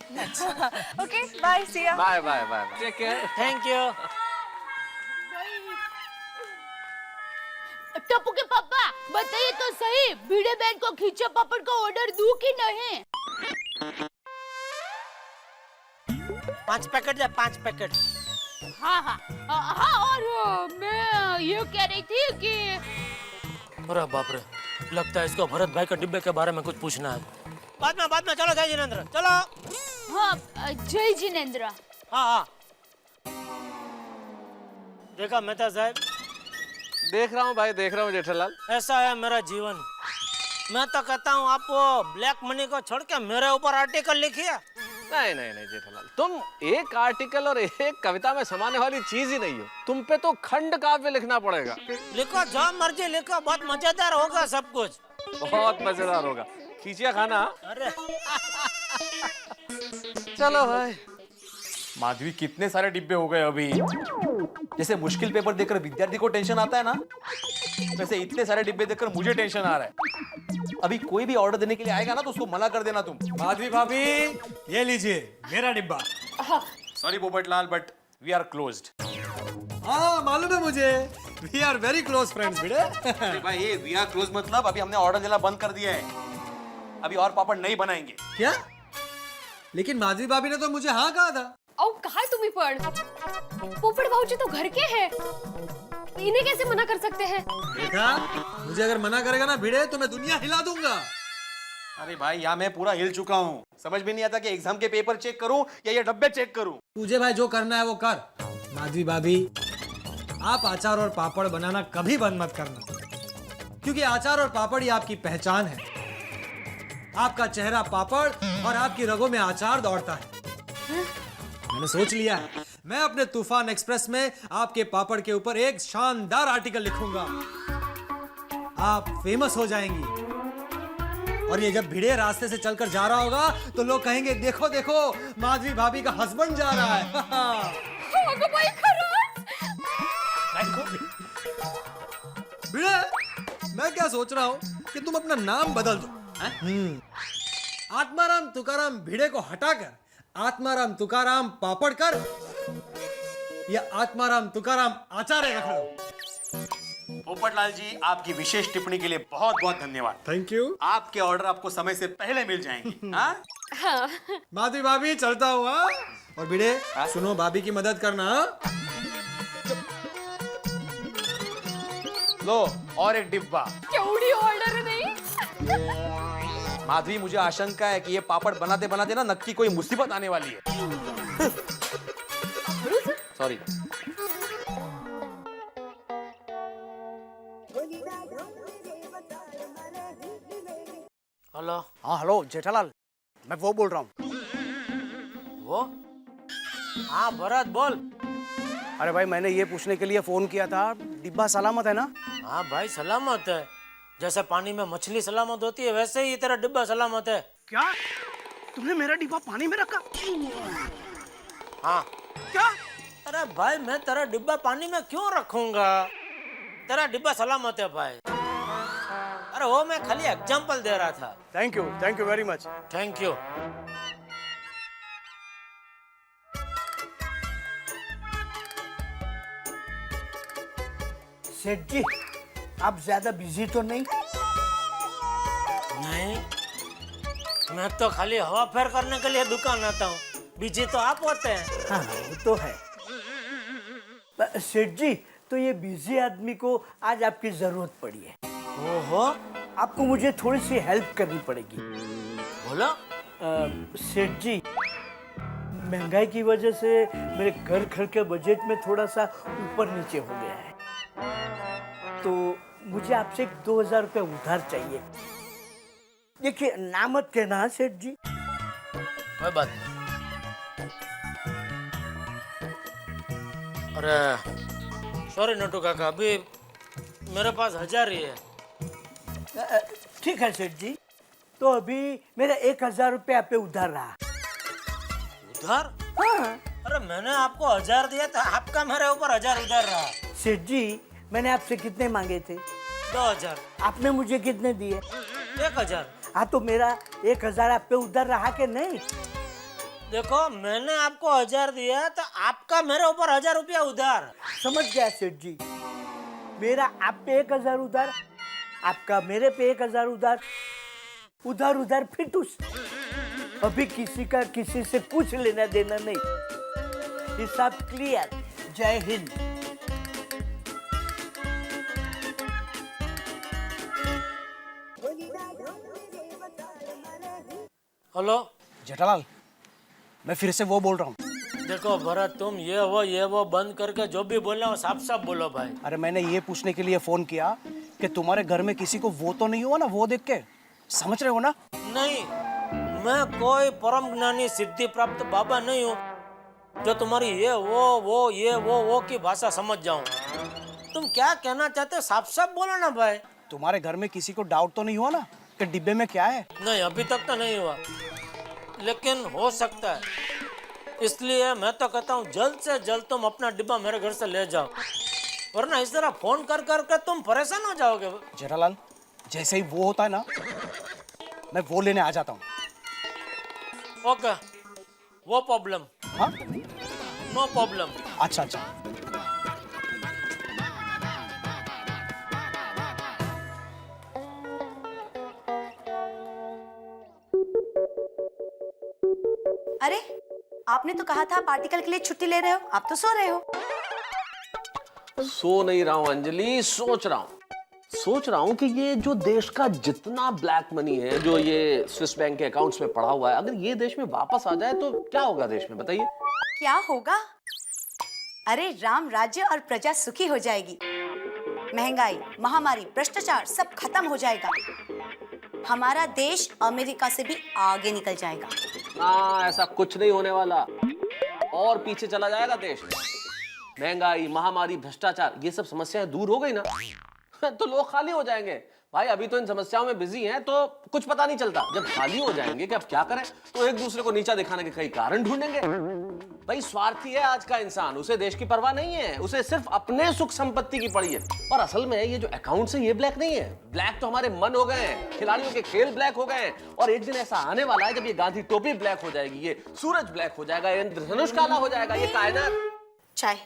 Okay, bye, see ya. Bye bye bye, take care. Thank you. Tappu के पापा बताइए तो सही, भिड़े बहन को खिंचा पापड़ का ऑर्डर दूं कि नहीं? 5 पैकेट या 5 पैकेट? हाँ, और मैं ये कह रही थी कि अरे बाप रे, लगता है इसको भरत भाई के डिब्बे के बारे में कुछ पूछना है। बाद में चलो जय जिनेंद्र, चलो। हाँ, जय जिनेंद्र। हाँ। देखा मेहता साहब, देख रहा हूँ भाई, देख रहा हूँ जेठालाल। ऐसा है मेरा जीवन। मैं तो कहता हूँ आप वो ब्लैक मनी को छोड़ के मेरे ऊपर आर्टिकल लिखिए। नहीं नहीं नहीं जेठालाल, तुम एक आर्टिकल और एक कविता में समाने वाली चीज ही नहीं हो। तुम पे तो खंड काव्य लिखना पड़ेगा। लिखो जो मर्जी लिखो, बहुत मजेदार होगा सब कुछ। बहुत मजेदार होगा। खींचिया खाना। अरे चलो भाई। माधवी, कितने सारे डिब्बे हो गए अभी। जैसे मुश्किल पेपर देखकर विद्यार्थी को टेंशन आता है ना, वैसे इतने सारे डिब्बे देखकर मुझे टेंशन आ रहा है। अभी कोई भी ऑर्डर देने के लिए आएगा ना, तो उसको मना कर देना तुम। माधवी भाभी, ये लीजिए मेरा डिब्बा। Sorry Popatlal, but we are closed. हाँ, मालूम है मुझे, we are very close friends Bhide. अरे भाई, ये वी आर क्लोज मतलब अभी हमने ऑर्डर देना बंद कर दिया है। अभी और पापड़ नहीं बनाएंगे। क्या? लेकिन माधवी भाभी ने तो मुझे हाँ कहा था। औ कहा तुम्ही पण? पोपट भाऊजी तो घर के हैं, इन्हें कैसे मना कर सकते हैं? देखा, मुझे अगर मना करेगा ना भिड़े तो मैं दुनिया हिला दूंगा। अरे भाई, यहाँ मैं पूरा हिल चुका हूँ। समझ में नहीं आता कि एग्जाम के पेपर चेक करूँ या ये डब्बे चेक करूँ। तुझे भाई जो करना है वो कर। माधवी भाभी, आप अचार और पापड़ बनाना कभी बंद मत करना, क्योंकि अचार और पापड़ ही आपकी पहचान है। आपका चेहरा पापड़ और आपकी रगों में अचार दौड़ता है। मैंने सोच लिया है, मैं अपने तूफान एक्सप्रेस में आपके पापड़ के ऊपर एक शानदार आर्टिकल लिखूंगा। आप फेमस हो जाएंगी। और ये जब भिड़े रास्ते से चलकर जा रहा होगा तो लोग कहेंगे, देखो देखो माधवी भाभी का हस्बैंड जा रहा है। भिड़े, मैं क्या सोच रहा हूँ कि तुम अपना नाम बदल दो। आत्माराम तुकाराम भिड़े को हटाकर आत्माराम तुकाराम पापड़ कर, ये आत्माराम तुकाराम आचार्य रख लो। पोपटलाल जी, आपकी विशेष टिप्पणी के लिए बहुत बहुत धन्यवाद। Thank you. आपके ऑर्डर आपको समय से पहले मिल जाएंगे। हाँ? हाँ। माधवी भाभी चलता हुआ। और भिड़े सुनो, भाभी की मदद करना। लो और एक डिब्बा। केवढी ऑर्डर नहीं। माधवी, मुझे आशंका है कि ये पापड़ बनाते बनाते ना नक्की कोई मुसीबत आने वाली है। सॉरी। हेलो। हाँ हेलो जेठालाल, मैं वो बोल रहा हूँ। वो? हाँ भरत बोल। अरे भाई, मैंने ये पूछने के लिए फोन किया था, डिब्बा सलामत है ना? हाँ भाई सलामत है। जैसे पानी में मछली सलामत होती है वैसे ही तेरा डिब्बा सलामत है। क्या तुमने मेरा डिब्बा पानी में रखा? हाँ। क्या? अरे भाई, मैं तेरा डिब्बा पानी में क्यों रखूंगा? तेरा डिब्बा सलामत है भाई। अरे वो मैं खाली एग्जांपल दे रहा था। Thank you very much. Thank you. सेठ जी, आप ज्यादा बिजी तो नहीं? नहीं, मैं तो खाली हवा फेर करने के लिए दुकान आता हूँ। बिजी तो आप होते हैं। हाँ वो तो है। सेठ जी, तो ये बिजी आदमी को आज आपकी जरूरत पड़ी है। ओहो, आपको मुझे थोड़ी सी हेल्प करनी पड़ेगी। बोलो। सेठ जी, महंगाई की वजह से मेरे घर के बजट में थोड़ा सा ऊपर नीचे हो गया है, तो मुझे आपसे 2000 रुपये उधार चाहिए। देखिए, ना मत कहना सेठ जी। कोई बात नहीं। अरे सॉरी नटू काका, अभी मेरे पास 1000 ही है। ठीक है सेठ जी, तो अभी मेरा 1000 रुपये आप पे उधार रहा। उधार? हाँ। अरे मैंने आपको 1000 दिया था, आपका मेरे ऊपर 1000 उधार रहा। सेठ जी, मैंने आपसे कितने मांगे थे? 2000। आपने मुझे कितने दिए? 1000। हाँ, तो मेरा 1000 आप पे उधार रहा कि नहीं? देखो, मैंने आपको 1000 दिया तो आपका मेरे ऊपर 1000 रुपया उधार। समझ गया सेठ जी। मेरा आप पे 1000 उधार, आपका मेरे पे 1000 उधार, उधार फिटूस। अभी किसी का किसी से कुछ लेना देना नहीं। हिसाब क्लियर। जय हिंद। हेलो जेठालाल, मैं फिर से वो बोल रहा हूँ। देखो भरत, तुम ये वो बंद करके जो भी बोल रहे हो साफ साफ बोलो भाई। अरे मैंने ये पूछने के लिए फोन किया कि तुम्हारे घर में किसी को वो तो नहीं हुआ ना, वो देख के? समझ रहे हो ना? नहीं, मैं कोई परम ज्ञानी सिद्धि प्राप्त बाबा नहीं हूँ जो तुम्हारी ये वो की भाषा समझ जाऊं। तुम क्या कहना चाहते हो, साफ साफ बोलो ना भाई। तुम्हारे घर में किसी को डाउट तो नहीं हुआ ना कि डिब्बे में क्या है? नहीं, अभी तक तो नहीं हुआ, लेकिन हो सकता है। इसलिए मैं तो कहता हूँ जल्द से जल्द तुम अपना डिब्बा मेरे घर से ले जाओ, वरना इस तरह फोन कर कर तुम परेशान हो जाओगे। जेठालाल, जैसे ही वो होता है ना, मैं वो लेने आ जाता हूँ। ओके, वो प्रॉब्लम। हाँ? No problem. अच्छा। अरे, आपने तो कहा था पार्टिकल के लिए छुट्टी ले रहे हो, आप तो सो रहे हो। सो नहीं रहा हूं अंजलि, सोच रहा हूं कि ये जो देश का जितना ब्लैक मनी है, जो ये स्विस बैंक के अकाउंट्स में पड़ा हुआ है, अगर ये देश में वापस आ जाए तो क्या होगा देश में, बताइए। क्या होगा? अरे, राम राज्य और प्रजा सुखी हो जाएगी। महंगाई, महामारी, भ्रष्टाचार सब खत्म हो जाएगा। हमारा देश अमेरिका से भी आगे निकल जाएगा। ऐसा कुछ नहीं होने वाला, और पीछे चला जाएगा देश। महंगाई, महामारी, भ्रष्टाचार, ये सब समस्याएं दूर हो गई ना तो लोग खाली हो जाएंगे। भाई अभी तो इन समस्याओं में बिजी हैं तो कुछ पता नहीं चलता, जब खाली हो जाएंगे कि अब क्या करें तो एक दूसरे को नीचा दिखाने के कई कारण ढूंढेंगे। भाई स्वार्थी है आज का इंसान, उसे देश की परवाह नहीं है, उसे सिर्फ अपने सुख संपत्ति की पड़ी है। और असल में ये जो अकाउंट्स है ये ब्लैक नहीं है, ब्लैक तो हमारे मन हो गए हैं, खिलाड़ियों के खेल ब्लैक हो गए हैं। और एक दिन ऐसा आने वाला है जब ये गांधी टोपी ब्लैक हो जाएगी, ये सूरज ब्लैक हो जाएगा, ये इंद्रधनुष काला हो जाएगा, ये कायनात। चाय।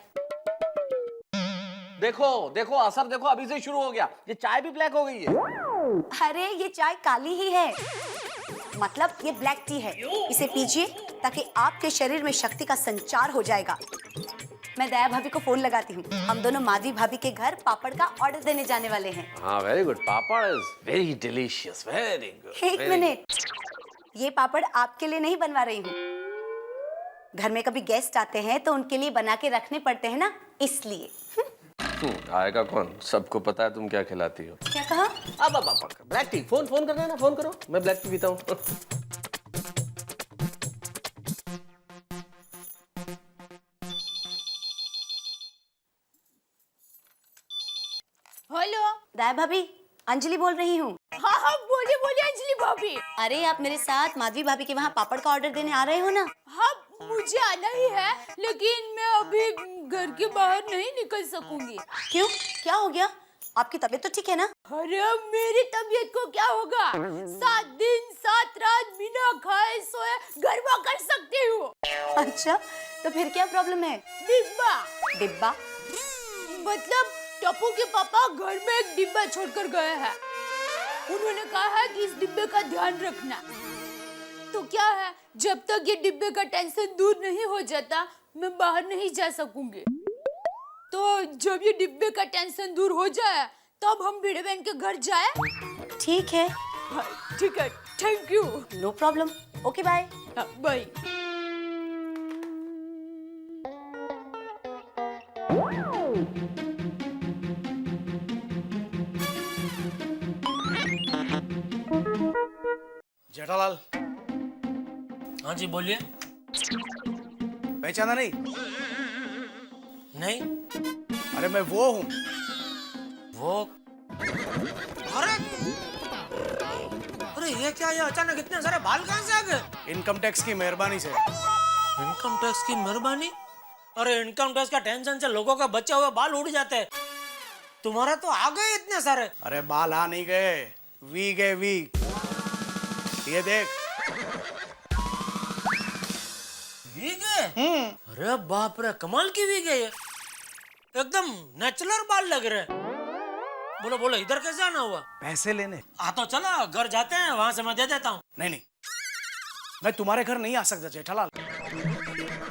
देखो देखो असर देखो, अभी से शुरू हो गया। ये चाय भी ब्लैक हो गई है। अरे ये चाय काली ही है, मतलब ये ब्लैक टी है। इसे पीजिए ताकि आपके शरीर में शक्ति का संचार हो जाएगा। मैं दया भाभी को फोन लगाती हूँ। हम दोनों माधवी भाभी के घर पापड़ का ऑर्डर देने जाने वाले हैं। हाँ very good, papad is very delicious, very good. एक मिनट, ये पापड़ आपके लिए नहीं बनवा रही हूँ। घर में कभी गेस्ट आते हैं तो उनके लिए बना के रखने पड़ते हैं ना, इसलिए। आएगा कौन? सबको पता है तुम क्या खिलाती हो। क्या कहा? अब ब्लैक टी। फोन करना है ना, फोन करो, मैं ब्लैक टी पीता हूँ। हेलो। दया भाभी, अंजलि बोल रही हूँ। हाँ हाँ, बोलिए बोलिए अंजलि भाभी। अरे आप मेरे साथ माधवी भाभी के वहाँ पापड़ का ऑर्डर देने आ रहे हो ना? हाँ मुझे आना ही है, लेकिन मैं अभी घर के बाहर नहीं निकल सकूंगी। क्यों, क्या हो गया? आपकी तबीयत तो ठीक है ना? अरे मेरी तबीयत को क्या होगा? 7 दिन 7 रात बिना खाए सोए गरबा कर सकती हूँ। अच्छा, तो फिर क्या प्रॉब्लम है? डिब्बा। डिब्बा? मतलब टप्पू के पापा घर में एक डिब्बा छोड़कर गए हैं। उन्होंने कहा है कि इस डिब्बे का ध्यान रखना। तो क्या है, जब तक ये डिब्बे का टेंशन दूर नहीं हो जाता मैं बाहर नहीं जा सकूंगी। तो जब ये डिब्बे का टेंशन दूर हो जाए तब हम भिड़े बहन के घर जाए। ठीक है। ठीक है, thank you. No problem, okay bye. Bye. Jethalal, हाँ जी बोलिए। पहचाना नहीं? नहीं। अरे मैं वो हूँ। वो? अरे अरे ये क्या, ये अचानक इतने सारे बाल कहाँ से आ गए? इनकम टैक्स की मेहरबानी से। इनकम टैक्स की मेहरबानी? अरे इनकम टैक्स का टेंशन से लोगों का बचे हुए बाल उड़ जाते हैं, तुम्हारा तो आ गए इतने सारे। अरे बाल आ नहीं गए, वी गए वी। ये देख। वी गए? अरे बाप रे, कमाल की वी गए, एकदम नेचुरल बाल लग रहे हैं। बोलो बोलो, इधर कैसे आना हुआ? पैसे लेने। तो चलो घर जाते हैं, वहां से मैं दे देता हूँ। नहीं नहीं, मैं तुम्हारे घर नहीं आ सकता जेठालाल।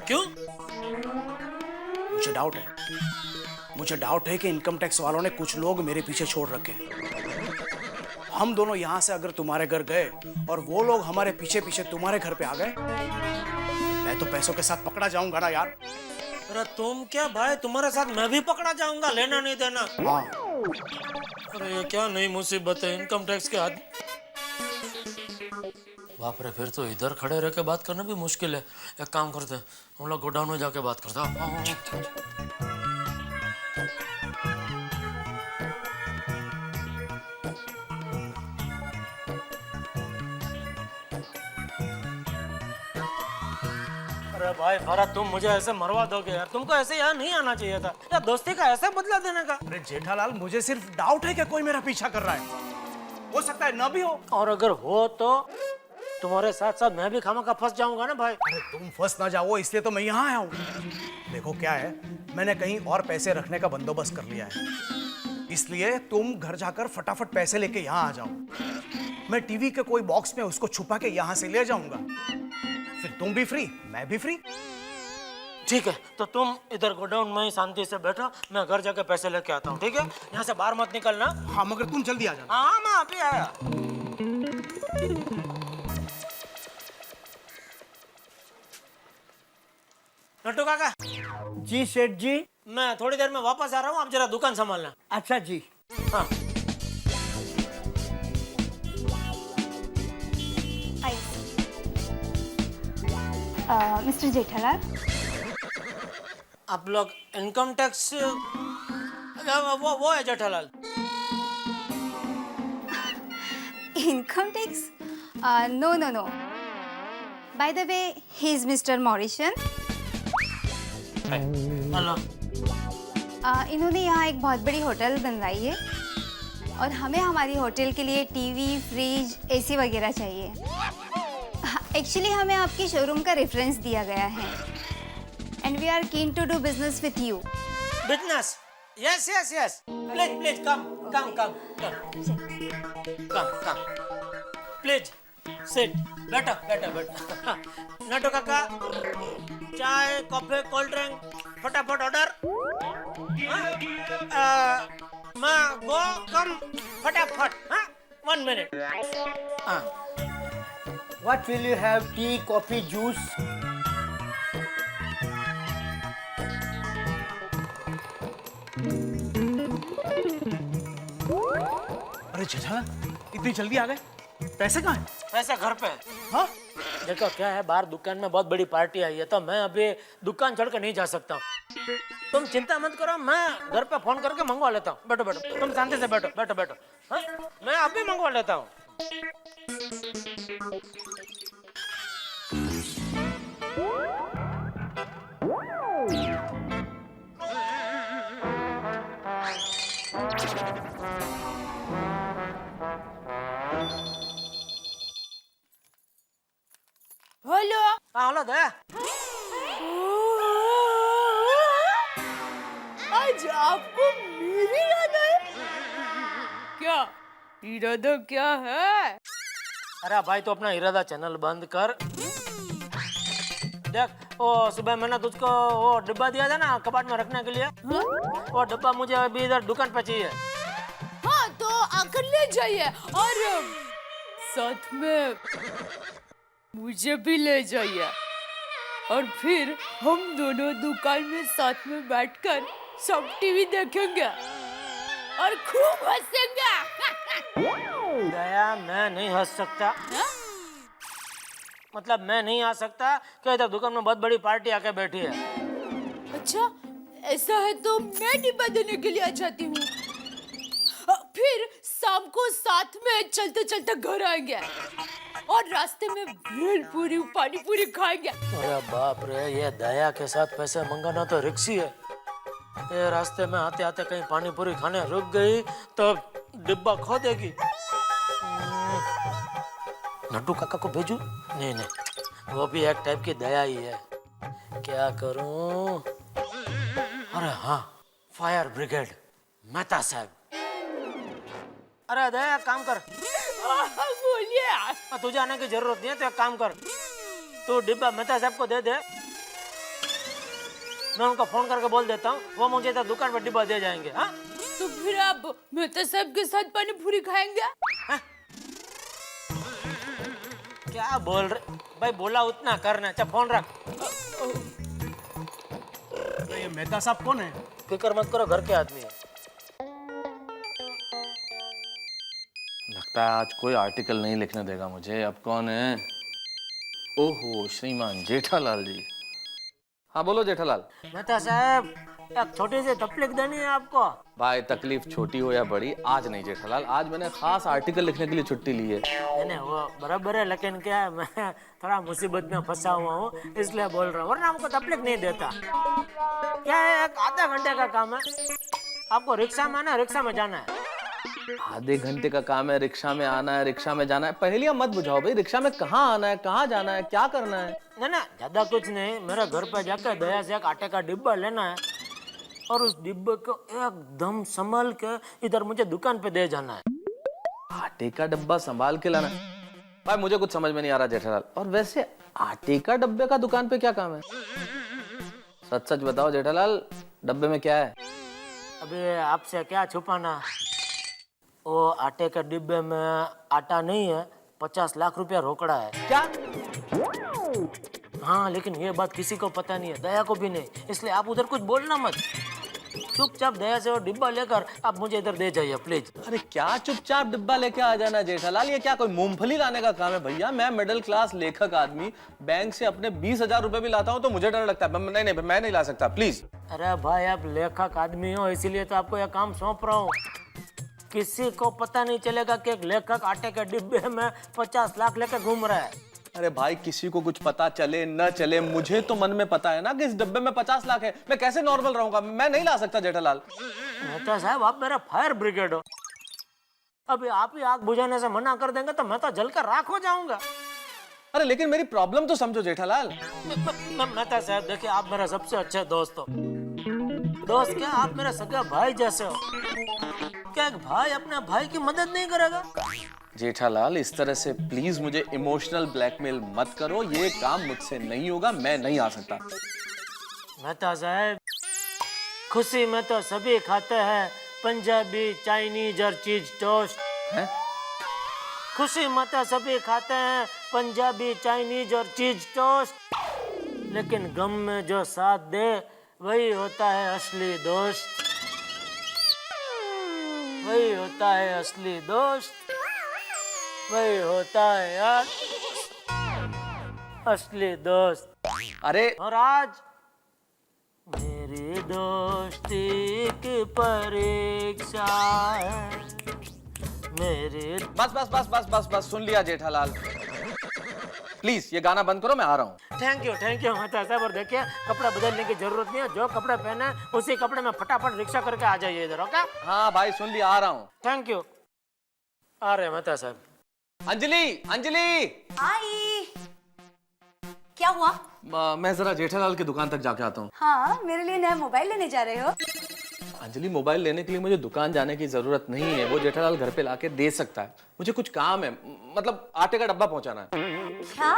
क्यों? मुझे डाउट है कि इनकम टैक्स वालों ने कुछ लोग मेरे पीछे छोड़ रखे हैं। हम दोनों यहाँ से अगर तुम्हारे घर गए और वो लोग हमारे पीछे पीछे तुम्हारे घर पे आ गए, मैं तो पैसों के साथ पकड़ा जाऊंगा ना यार। अरे तुम क्या भाई, तुम्हारे साथ मैं भी पकड़ा जाऊंगा, लेना नहीं देना। हाँ। अरे ये क्या नई मुसीबत है, इनकम टैक्स के हाथ। बाप रे, फिर तो इधर खड़े रह के बात करना भी मुश्किल है। एक काम करते हैं, हम लोग गोडाउन में जाके बात करते हैं। अरे भाई भरत, तुम मुझे ऐसे मरवा दोगे यार, तुमको ऐसे यहाँ नहीं आना चाहिए था यार, दोस्ती का ऐसे बदला देने का। अरे जेठालाल, मुझे सिर्फ डाउट है कि कोई मेरा पीछा कर रहा है। हो सकता है ना भी हो। और अगर हो तो तुम्हारे साथ साथ मैं भी खामा का फंस जाऊंगा ना भाई। अरे तुम फंस ना जाओ इसलिए तो मैं यहाँ आया हूँ। देखो क्या है, मैंने कहीं और पैसे रखने का बंदोबस्त कर लिया है, इसलिए तुम घर जाकर फटाफट पैसे लेके यहाँ आ जाओ। मैं टीवी के कोई बॉक्स में उसको छुपा के यहाँ से ले जाऊंगा, फिर तुम भी फ्री, मैं भी फ्री। ठीक है, तो तुम इधर गोडाउन में ही शांति से बैठो, मैं घर जाके पैसे लेके आता हूँ। ठीक है, यहाँ से बाहर मत निकलना। हाँ मगर तुम जल्दी आ जाना। हाँ मैं अभी आया। नट्टू काका। जी सेठ जी। मैं थोड़ी देर में वापस आ रहा हूँ, आप जरा दुकान संभालना। अच्छा जी। हाँ। मिस्टर जेठालाल, आप लोग इनकम टैक्स, वो है Jethalal. Income tax? No no no, by the way he is mister Morrison. Hello. इन्होंने यहाँ एक बहुत बड़ी होटल बनवाई है और हमें हमारी होटल के लिए टीवी, फ्रिज, एसी वगैरह चाहिए। एक्चुअली हमें आपकी शोरूम का रेफरेंस दिया गया है and we are keen to do business with you. Business. Yes, yes, yes. Please, come. Please, sit. Better. Nattu kaka, chai, coffee, cold drink, फटाफट ऑर्डर. Ma, go, come, फटाफट. 1 minute. What will you have? Tea, coffee, juice? अरे जेठालाल, इतनी जल्दी आ गए? पैसे कहाँ हैं? पैसा घर पे है. हाँ? देखो क्या है, बाहर दुकान में बहुत बड़ी पार्टी आई है तो मैं अभी दुकान छोड़ कर नहीं जा सकता हूँ. तुम चिंता मत करो, मैं घर पे फोन करके मंगवा लेता हूँ. बैठो तुम शांति से बैठो. हाँ? मैं अभी मंगवा लेता हूँ. हेलो. हाँ हेलो दया. आज आपको मेरी याद आई? क्या इरादा क्या है? अरे भाई तो अपना इरादा चैनल बंद कर. देख वो सुबह मैंने तुझको वो डिब्बा दिया था ना कबाट में रखने के लिए. वो डिब्बा मुझे अभी इधर दुकान पे चाहिए. हाँ तो आकर ले जाइए और साथ में मुझे भी ले जाइए और फिर हम दोनों दुकान में साथ में बैठकर सब टीवी देखेंगे और खूब हंसेंगे. दया मैं नहीं हंस सकता. मतलब मैं नहीं आ सकता कि इधर दुकान में बहुत बड़ी पार्टी आके बैठी है. अच्छा ऐसा है तो मैं डिब्बा देने के लिए आ जाती हूँ. फिर शाम को साथ में चलते चलते घर आएंगे और रास्ते में भेलपूरी पानी पूरी खाएंगे. अरे बाप रे, ये दया के साथ पैसे मंगाना तो रिक्सी है. ये रास्ते में आते आते कहीं पानी पूरी खाने रुक गई तो डिब्बा खो देगी. नट्टू काका को भेजू? नहीं, वो भी एक टाइप की दया ही है. क्या करूं? अरे हाँ, फायर ब्रिगेड मेहता साहब. अरे दया काम कर. बोलिए. तुझे आने की जरूरत नहीं है तो एक काम कर, तू डिब्बा मेहता साहब को दे दे. मैं उनको फोन करके बोल देता हूँ, वो मुझे तो दुकान पर डिब्बा दे जाएंगे. हाँ तो फिर आप मेहता साहब के साथ पानी पूरी खाएंगे? क्या बोल रहे भाई, बोला उतना करना. चल फोन रख. तो ये मेहता साहब कौन है? फिक्र मत करो, घर के आदमी है. लगता है आज कोई आर्टिकल नहीं लिखने देगा मुझे. अब कौन है? ओहो, श्रीमान जेठालाल जी. हाँ बोलो जेठालाल. मेहता साहब एक छोटी सी तकलीफ देनी है आपको. भाई तकलीफ छोटी हो या बड़ी, आज नहीं जेठालाल. आज मैंने खास आर्टिकल लिखने के लिए छुट्टी ली है. नहीं वो बराबर है, लेकिन क्या है मैं थोड़ा मुसीबत में फंसा हुआ हूँ इसलिए बोल रहा हूँ, वरना हमको तकलीफ नहीं देता. क्या है, एक आधा घंटे का काम है. आपको रिक्शा में आना है, रिक्शा में जाना है. आधे घंटे का काम है, रिक्शा में आना है, रिक्शा में जाना है. पहले मत बुझाओ भाई, रिक्शा में कहाँ आना है, कहाँ जाना है, क्या करना है. ना ज्यादा कुछ नहीं, मेरे घर पे जाकर दया से एक आटे का डिब्बा लेना है और उस डिब्बे को एकदम संभाल के इधर मुझे दुकान पे दे जाना है. आटे का डब्बा संभाल के लाना? भाई मुझे कुछ समझ में नहीं आ रहा जेठालाल. और वैसे आटे का डब्बे का दुकान पे क्या काम है? सच सच बताओ जेठालाल, डब्बे में क्या है? अभी आपसे क्या छुपाना. वो आटे के डिब्बे में आटा नहीं है, 50 लाख रुपया रोकड़ा है. क्या? हाँ लेकिन ये बात किसी को पता नहीं है, दया को भी नहीं, इसलिए आप उधर कुछ बोलना मत. चुपचाप दया से वो डिब्बा लेकर आप मुझे इधर दे जाइए प्लीज. अरे क्या चुपचाप डिब्बा लेके आ जाना जेठालाल, ये क्या कोई मूंगफली लाने का काम है? भैया मैं मिडिल क्लास लेखक आदमी, बैंक से अपने 20,000 रुपए भी लाता हूँ तो मुझे डर लगता है. नहीं मैं नहीं ला सकता, प्लीज. अरे भाई आप लेखक आदमी हो इसीलिए तो आपको यह काम सौंप रहा हूँ. किसी को पता नहीं चलेगा कि एक लेखक आटे के डिब्बे में 50 लाख लेकर घूम रहा है. अरे भाई किसी को कुछ पता चले न चले, मुझे तो मन में पता है ना कि इस डब्बे में 50 लाख है. मैं कैसे नॉर्मल रहूंगा? मैं नहीं ला सकता जेठालाल. मेहता साहब आप मेरा फायर ब्रिगेड हो, अभी आप ही आग बुझाने से मना कर देंगे तो मैं तो जलकर राख हो जाऊंगा. अरे लेकिन मेरी प्रॉब्लम तो समझो जेठालाल। मेहता साहब देखिए, आप मेरा सबसे अच्छा दोस्त हो। दोस्त क्या, आप मेरा सगा भाई जैसे हो। क्या एक भाई अपने भाई की मदद नहीं करेगा? जेठालाल इस तरह से प्लीज मुझे इमोशनल ब्लैकमेल मत करो, ये काम मुझसे नहीं होगा, मैं नहीं आ सकता। मेहता साहब, खुशी में तो सभी खाते हैं पंजाबी, चाइनीज और चीज टोस्ट। हैं? खुशी में तो सभी खाते हैं पंजाबी, चाइनीज और चीज टोस्ट, लेकिन गम में जो साथ दे वही होता है असली दोस्त। वही होता है असली दोस्त, वही होता है यार असली दोस्त। अरे और आज मेरी दोस्ती की परीक्षा है। मेरे बस बस बस बस बस बस सुन लिया जेठालाल, प्लीज ये गाना बंद करो, मैं आ रहा हूँ। थैंक यू मेहता साहब। और देखिए, कपड़ा बदलने की जरूरत नहीं है, जो कपड़े पहने उसी कपड़े में फटाफट रिक्शा करके आ जाइए इधर। ओके? हाँ भाई सुन लिया, आ रहा हूँ। Thank you. आ रहे मेहता साहब। अंजलि, अंजलि आई, क्या हुआ? मैं जरा जेठालाल की दुकान तक जाके आता हूँ। हाँ, मेरे लिए नया मोबाइल लेने जा रहे हो? अंजलि, मोबाइल लेने के लिए मुझे दुकान जाने की जरूरत नहीं है, वो जेठालाल घर पे लाके दे सकता है। मुझे कुछ काम है, मतलब आटे का डब्बा पहुंचाना है। क्या?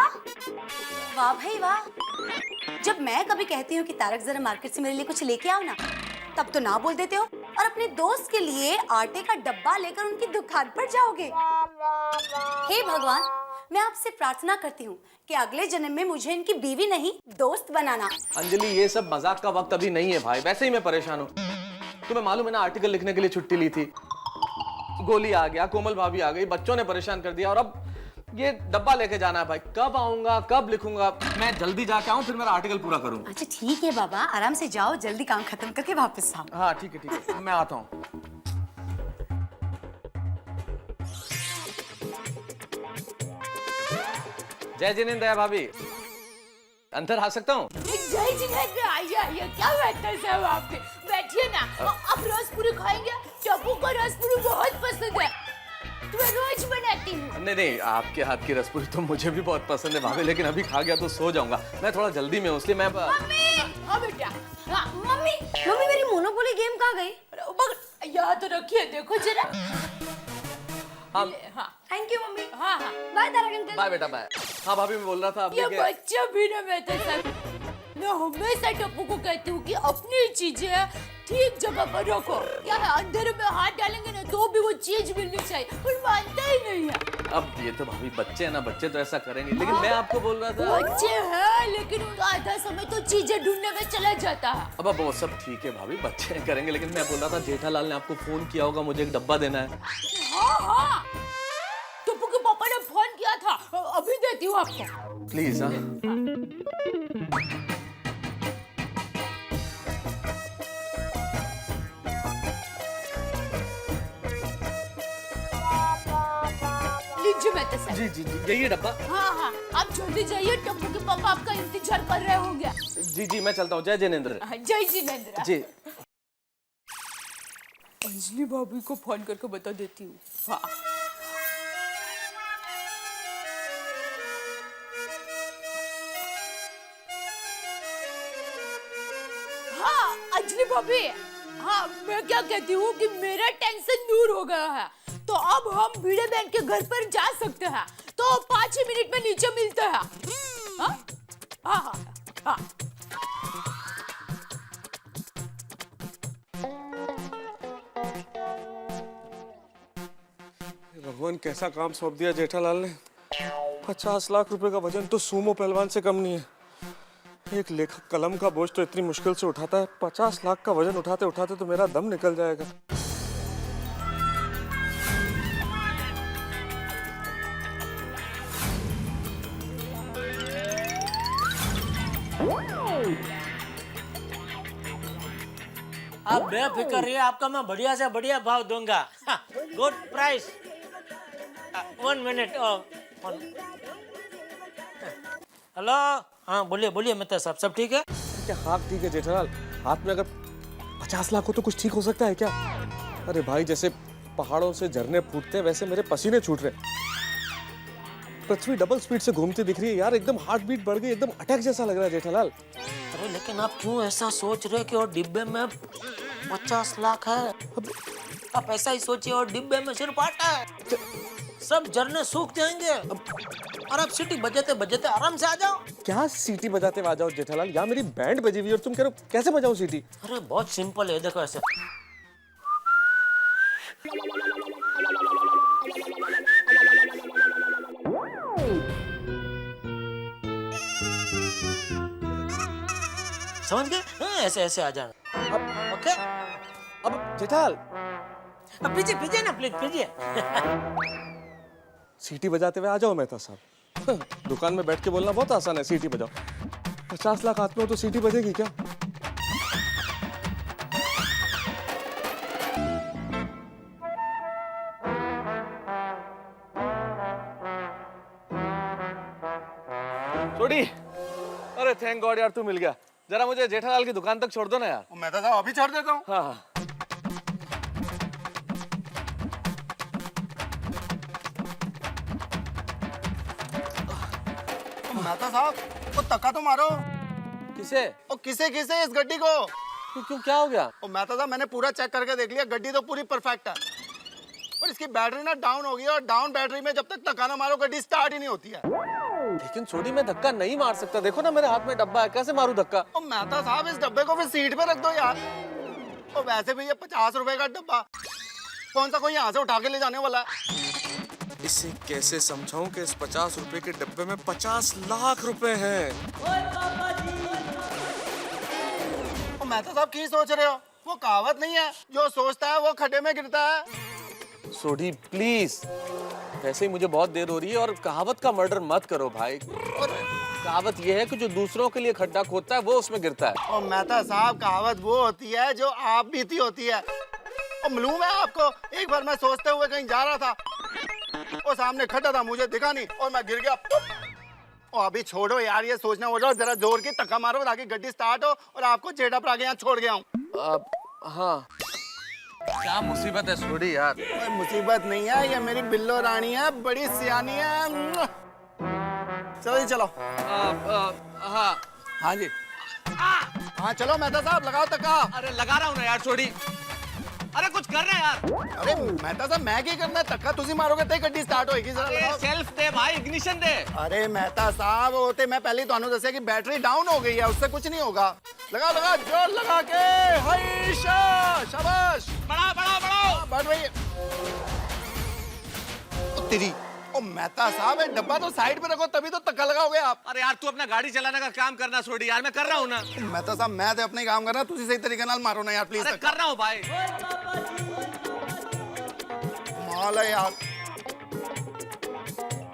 वाह भाई वाह। जब मैं कभी कहती हूँ कि तारक जरा मार्केट से मेरे लिए कुछ लेके आओ ना, तब तो ना बोल देते हो और अपने दोस्त के लिए आटे का डब्बा लेकर उनकी दुकान पर जाओगे। हे भगवान, मैं आपसे प्रार्थना करती हूँ कि अगले जन्म में मुझे इनकी बीवी नहीं दोस्त बनाना। अंजलि, ये सब मजाक का वक्त अभी नहीं है भाई, वैसे ही मैं परेशान हूँ। तुम्हें मालूम है ना, आर्टिकल लिखने के लिए छुट्टी ली थी, गोली आ गया, कोमल भाभी आ गई, बच्चों ने परेशान कर दिया, और अब ये डब्बा लेके जाना है भाई। कब आऊंगा, कब लिखूंगा? मैं जल्दी जाके आऊं, फिर मेरा आर्टिकल पूरा करूं। अच्छा ठीक है बाबा, आराम से जाओ, जल्दी काम खत्म करके वापस आओ। हाँ ठीक है, मैं आता हूँ। जय जिनेंद्र भाभी, अंदर आ सकता हूँ? जय जिनेंद्र, आइए आइए, क्या बैठते हैं साहब आप भी? बैठिए ना। आप रसपुरी खाएंगे? टप्पू को रसपुरी बहुत पसंद है, तो मैं रोज बनाती हूँ। नहीं, आपके हाथ की रसपुरी तो मुझे भी बहुत पसंद है भाभी, लेकिन अभी खा गया तो सो जाऊंगा। मैं थोड़ा जल्दी में हूँ, इसलिए मैं मम्मी, हाँ बेटा, हाँ मम्मी। मम्मी, मेरी मोनोपोली गेम कहाँ गई? यहाँ तो रखिए, देखो जरा। हाँ थैंक यू मम्मी। हाँ हाँ, बाय तारक अंकल। बाय बेटा बाय। हाँ भाभी, मैं बोल रहा था ये बच्चा भी ना बैठे सर। मैं हमेशा टप्पू को कहती हूँ कि अपनी चीजें ठीक जगह पर रखो। क्या है, अंधेरे में हाथ डालेंगे ना तो भी वो चीज मिलनी चाहिए, पर मानता ही नहीं है। अब ये तो भाभी बच्चे हैं ना, बच्चे तो ऐसा करेंगे, लेकिन मैं आपको बोल रहा था बच्चे हैं, लेकिन उनका आधा समय तो चीजें ढूंढने में चला जाता है। अब वो सब ठीक है भाभी, बच्चे करेंगे, लेकिन मैं बोल रहा था जेठालाल ने आपको फोन किया होगा, मुझे एक डब्बा देना है। हाँ हाँ, टप्पू के पापा ने फोन किया था, अभी देती हूँ आपको। प्लीज। हाँ लीजिए मैं तो सर। जी जी जी, यही डब्बा। हाँ हाँ, आप जल्दी जाइए, टप्पू के पापा आपका इंतजार कर रहे होंगे। जी जी, मैं चलता हूँ। जय जिनेंद्र। जय जिनेंद्र जी। अंजलि भाभी को फोन करके बता देती हूँ। हाँ हाँ अंजलि भाभी, हाँ मैं क्या कहती हूँ कि मेरा टेंशन दूर हो गया है, तो अब हम भिड़े बहन के घर पर जा सकते हैं, तो 5 ही मिनट में नीचे मिलते हैं। हाँ हाँ हाँ हाँ। भगवान, कैसा काम सौंप दिया जेठालाल ने। 50 लाख रुपए का वजन तो सूमो पहलवान से कम नहीं है। एक लेखक कलम का बोझ तो इतनी मुश्किल से उठाता है, 50 लाख का वजन उठाते उठाते तो मेरा दम निकल जाएगा। आप बेफिक्र रहिए, आपका मैं बढ़िया से बढ़िया भाव दूंगा। Good price. 1 मिनट। हेलो, हाँ बोलिए बोलिए मेहता साहब, सब ठीक है? क्या हाथ ठीक है जेठालाल? हाथ में अगर 50 लाख हो तो कुछ ठीक हो सकता है क्या? अरे भाई, जैसे पहाड़ों से झरने फूटते हैं वैसे मेरे पसीने छूट रहे। पृथ्वी डबल स्पीड से घूमती दिख रही है यार, एकदम हार्ट बीट बढ़ गई, एकदम अटैक जैसा लग रहा है जेठालाल। अरे लेकिन आप क्यों ऐसा सोच रहे कि और डिब्बे में 50 लाख है? आप ऐसा ही सोचिए और डिब्बे में सिर्फ आटा है, सब झरने सूख जाएंगे। और आप सीटी बजाते बजाते आराम से आ जाओ। क्या सीटी बजाते हुए आ जाओ जेठालाल? यहाँ मेरी बैंड बजी हुई है और तुम कह रहे हो कैसे बजाऊं सीटी? अरे बहुत सिंपल है, देखो ऐसे। समझ गए? हाँ, ऐसे ऐसे आ जाना। ओके? अब जेठालाल अब पीछे पीछे ना, प्लीज पीछे। सीटी बजाते हुए आ जाओ मेहता साहब। दुकान में बैठ के बोलना बहुत आसान है, सीटी बजाओ। 50 लाख हाथ में हो तो सीटी बजेगी क्या? छोड़ी, अरे थैंक गॉड यार तू मिल गया। जरा मुझे जेठालाल की दुकान तक छोड़ दो ना यार। मेहता साहब अभी छोड़ देता हूँ। हाँ हाँ। मेहता साहब वो तक्का तो मारो। किसे? ओ किसे किसे? इस गड्डी को। क्यों, क्या हो गया? ओ मेहता साहब मैंने पूरा चेक करके देख लिया, गड्डी तो पूरी परफेक्ट है, पर इसकी बैटरी ना डाउन हो गई है और डाउन बैटरी में जब तक धक्का ना मारो गड्डी स्टार्ट ही नहीं होती है। लेकिन छोटी मैं धक्का नहीं मार सकता, देखो ना मेरे हाथ में डब्बा है, कैसे मारूं धक्का? ओ मेहता साहब इस डब्बे को फिर सीट पे रख दो यार। ओ वैसे भी ये 50 रुपए का डब्बा कौन सा कोई यहाँ से उठा के ले जाने वाला है। इसे कैसे समझाऊं कि इस 50 रुपए के डब्बे में 50 लाख रुपए हैं? ओ मेहता साहब की सोच रहे हो? वो कहावत नहीं है, जो सोचता है वो खड्डे में गिरता है। सोडी प्लीज, वैसे ही मुझे बहुत देर हो रही है और कहावत का मर्डर मत करो भाई। कहावत ये है कि जो दूसरों के लिए खड्डा खोदता है वो उसमें गिरता है। और मेहता साहब कहावत वो होती है जो आप बीती होती है। और मालूम है आपको, एक बार मैं सोचते हुए कहीं जा रहा था, और सामने खड्डा था, मुझे दिखा नहीं और मैं गिर गया। और अभी छोड़ो यार ये सोचना, हो जाओ जरा जोर की धक्का मारो ताकि गड्डी स्टार्ट हो और आपको जेठा पर आगे यहाँ छोड़ गया हूँ। हाँ, क्या मुसीबत है सोडी यार? मुसीबत नहीं है, ये मेरी बिल्लो रानी है, बड़ी सियानी है। चलो जी चलो। हाँ हाँ जी हाँ चलो मेहता साहब लगाओ धक्का। अरे लगा रहा हूँ ना यार छोड़ी। अरे कुछ कर रहे हैं यार। अरे मेहता साहब मैं क्या करना है, धक्का तुसी मारोगे तो गड्डी स्टार्ट होएगी। जरा लगाओ। सेल्फ दे भाई, इग्निशन दे। अरे मेहता साहब होते मैं पहले तो दसिया कि बैटरी डाउन हो गई है, उससे कुछ नहीं होगा। लगाओ लगाओ जोर लगा के। हाईशा शाबाश, बढ़ाओ बढ़ाओ बढ़ाओ। बढ़ रही है तेरी। ओ मेहता साहब ये डब्बा तो साइड पे रखो तभी तो धक्का लगाओगे आप। अरे यार तू अपना गाड़ी चलाने का काम करना छोड़ी यार, मैं कर रहा हूँ ना। मेहता साहब मैं तो अपने काम कर रहा, तुझे सही तरीके नाल मारो ना यार प्लीज। अरे कर रहा हूँ भाई। माल है यार।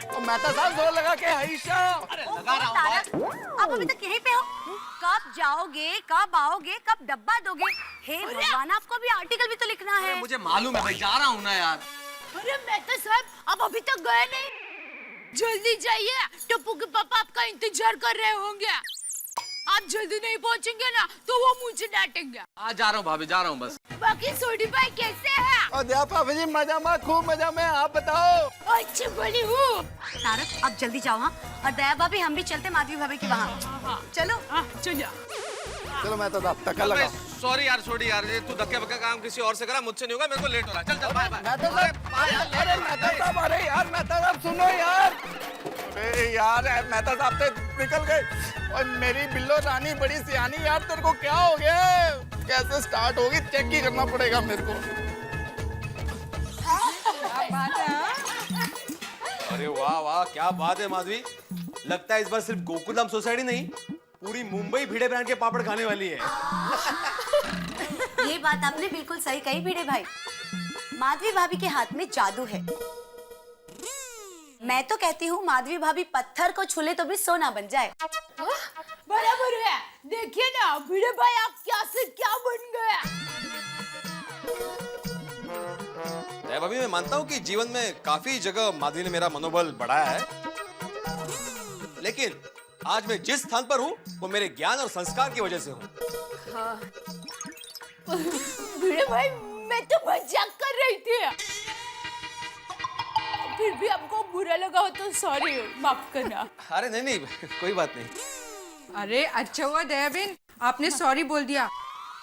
ओ मेहता साहब जोर लगा के। हाईशा। अरे लगा रहा हूँ भाई। आप अभी तक यहीं पे हो? कब जाओगे, कब आओगे, कब डब्बा दोगे? हे भगवान, आपको भी आर्टिकल भी तो लिखना है। मुझे मालूम है भाई, जा रहा हूँ ना यार। अरे मेहता साहब आप अभी तक गए नहीं, जल्दी जाइए, टप्पू के पापा आपका इंतजार कर रहे होंगे। आप जल्दी नहीं पहुंचेंगे ना तो वो मुझे डांटेंगे। आ जा रहा हूँ भाभी, जा रहा हूँ बस। बाकी सोडी भाई कैसे हैं? और दया भाभी जी मजा में, खूब मजा में, आप बताओ। अच्छी बड़ी हूँ। तारक अब जल्दी जाओ। हाँ, और दया भाभी हम भी चलते माधवी भाभी के वहाँ। चलो चलिए। चलो मैं तो धक्का लगा। सॉरी यार छोड़ी यार, ये तू धक्के बक्का काम किसी और से करा, मुझसे नहीं होगा, मेरे को लेट हो रहा है। चल चल बाय बाय। मेहता साहब अरे मेहता साहब, अरे यार मेहता साहब सुनो यार। अरे यार मेहता साहब तो निकल गए और मेरी बिल्लो रानी बड़ी सियानी। यार तेरे को क्या हो गया? कैसे स्टार्ट होगी चेक ही करना पड़ेगा मेरे को। अरे वाह वाह क्या बात है माधवी, लगता है इस बार सिर्फ गोकुलधाम सोसाइटी नहीं पूरी मुंबई भिड़े ब्रांड के पापड़ खाने वाली है। ये बात आपने बिल्कुल सही कही भिड़े भाई, माधवी भाभी के हाथ में जादू है। मैं तो कहती हूँ माधवी भाभी पत्थर को छूले तो भी सोना बन जाए। बराबर है, देखिए ना भिड़े भाई आप क्या से क्या बन गया। भाभी मैं मानता हूँ कि जीवन में काफी जगह माधवी ने मेरा मनोबल बढ़ाया है, लेकिन आज मैं जिस स्थान पर हूँ वो मेरे ज्ञान और संस्कार की वजह से हूँ। हाँ। भिड़े भाई मैं तो मजाक कर रही थी। फिर भी आपको बुरा लगा हो तो सॉरी, माफ करना। अरे नहीं नहीं, कोई बात नहीं। अरे अच्छा हुआ दया बहन आपने सॉरी बोल दिया,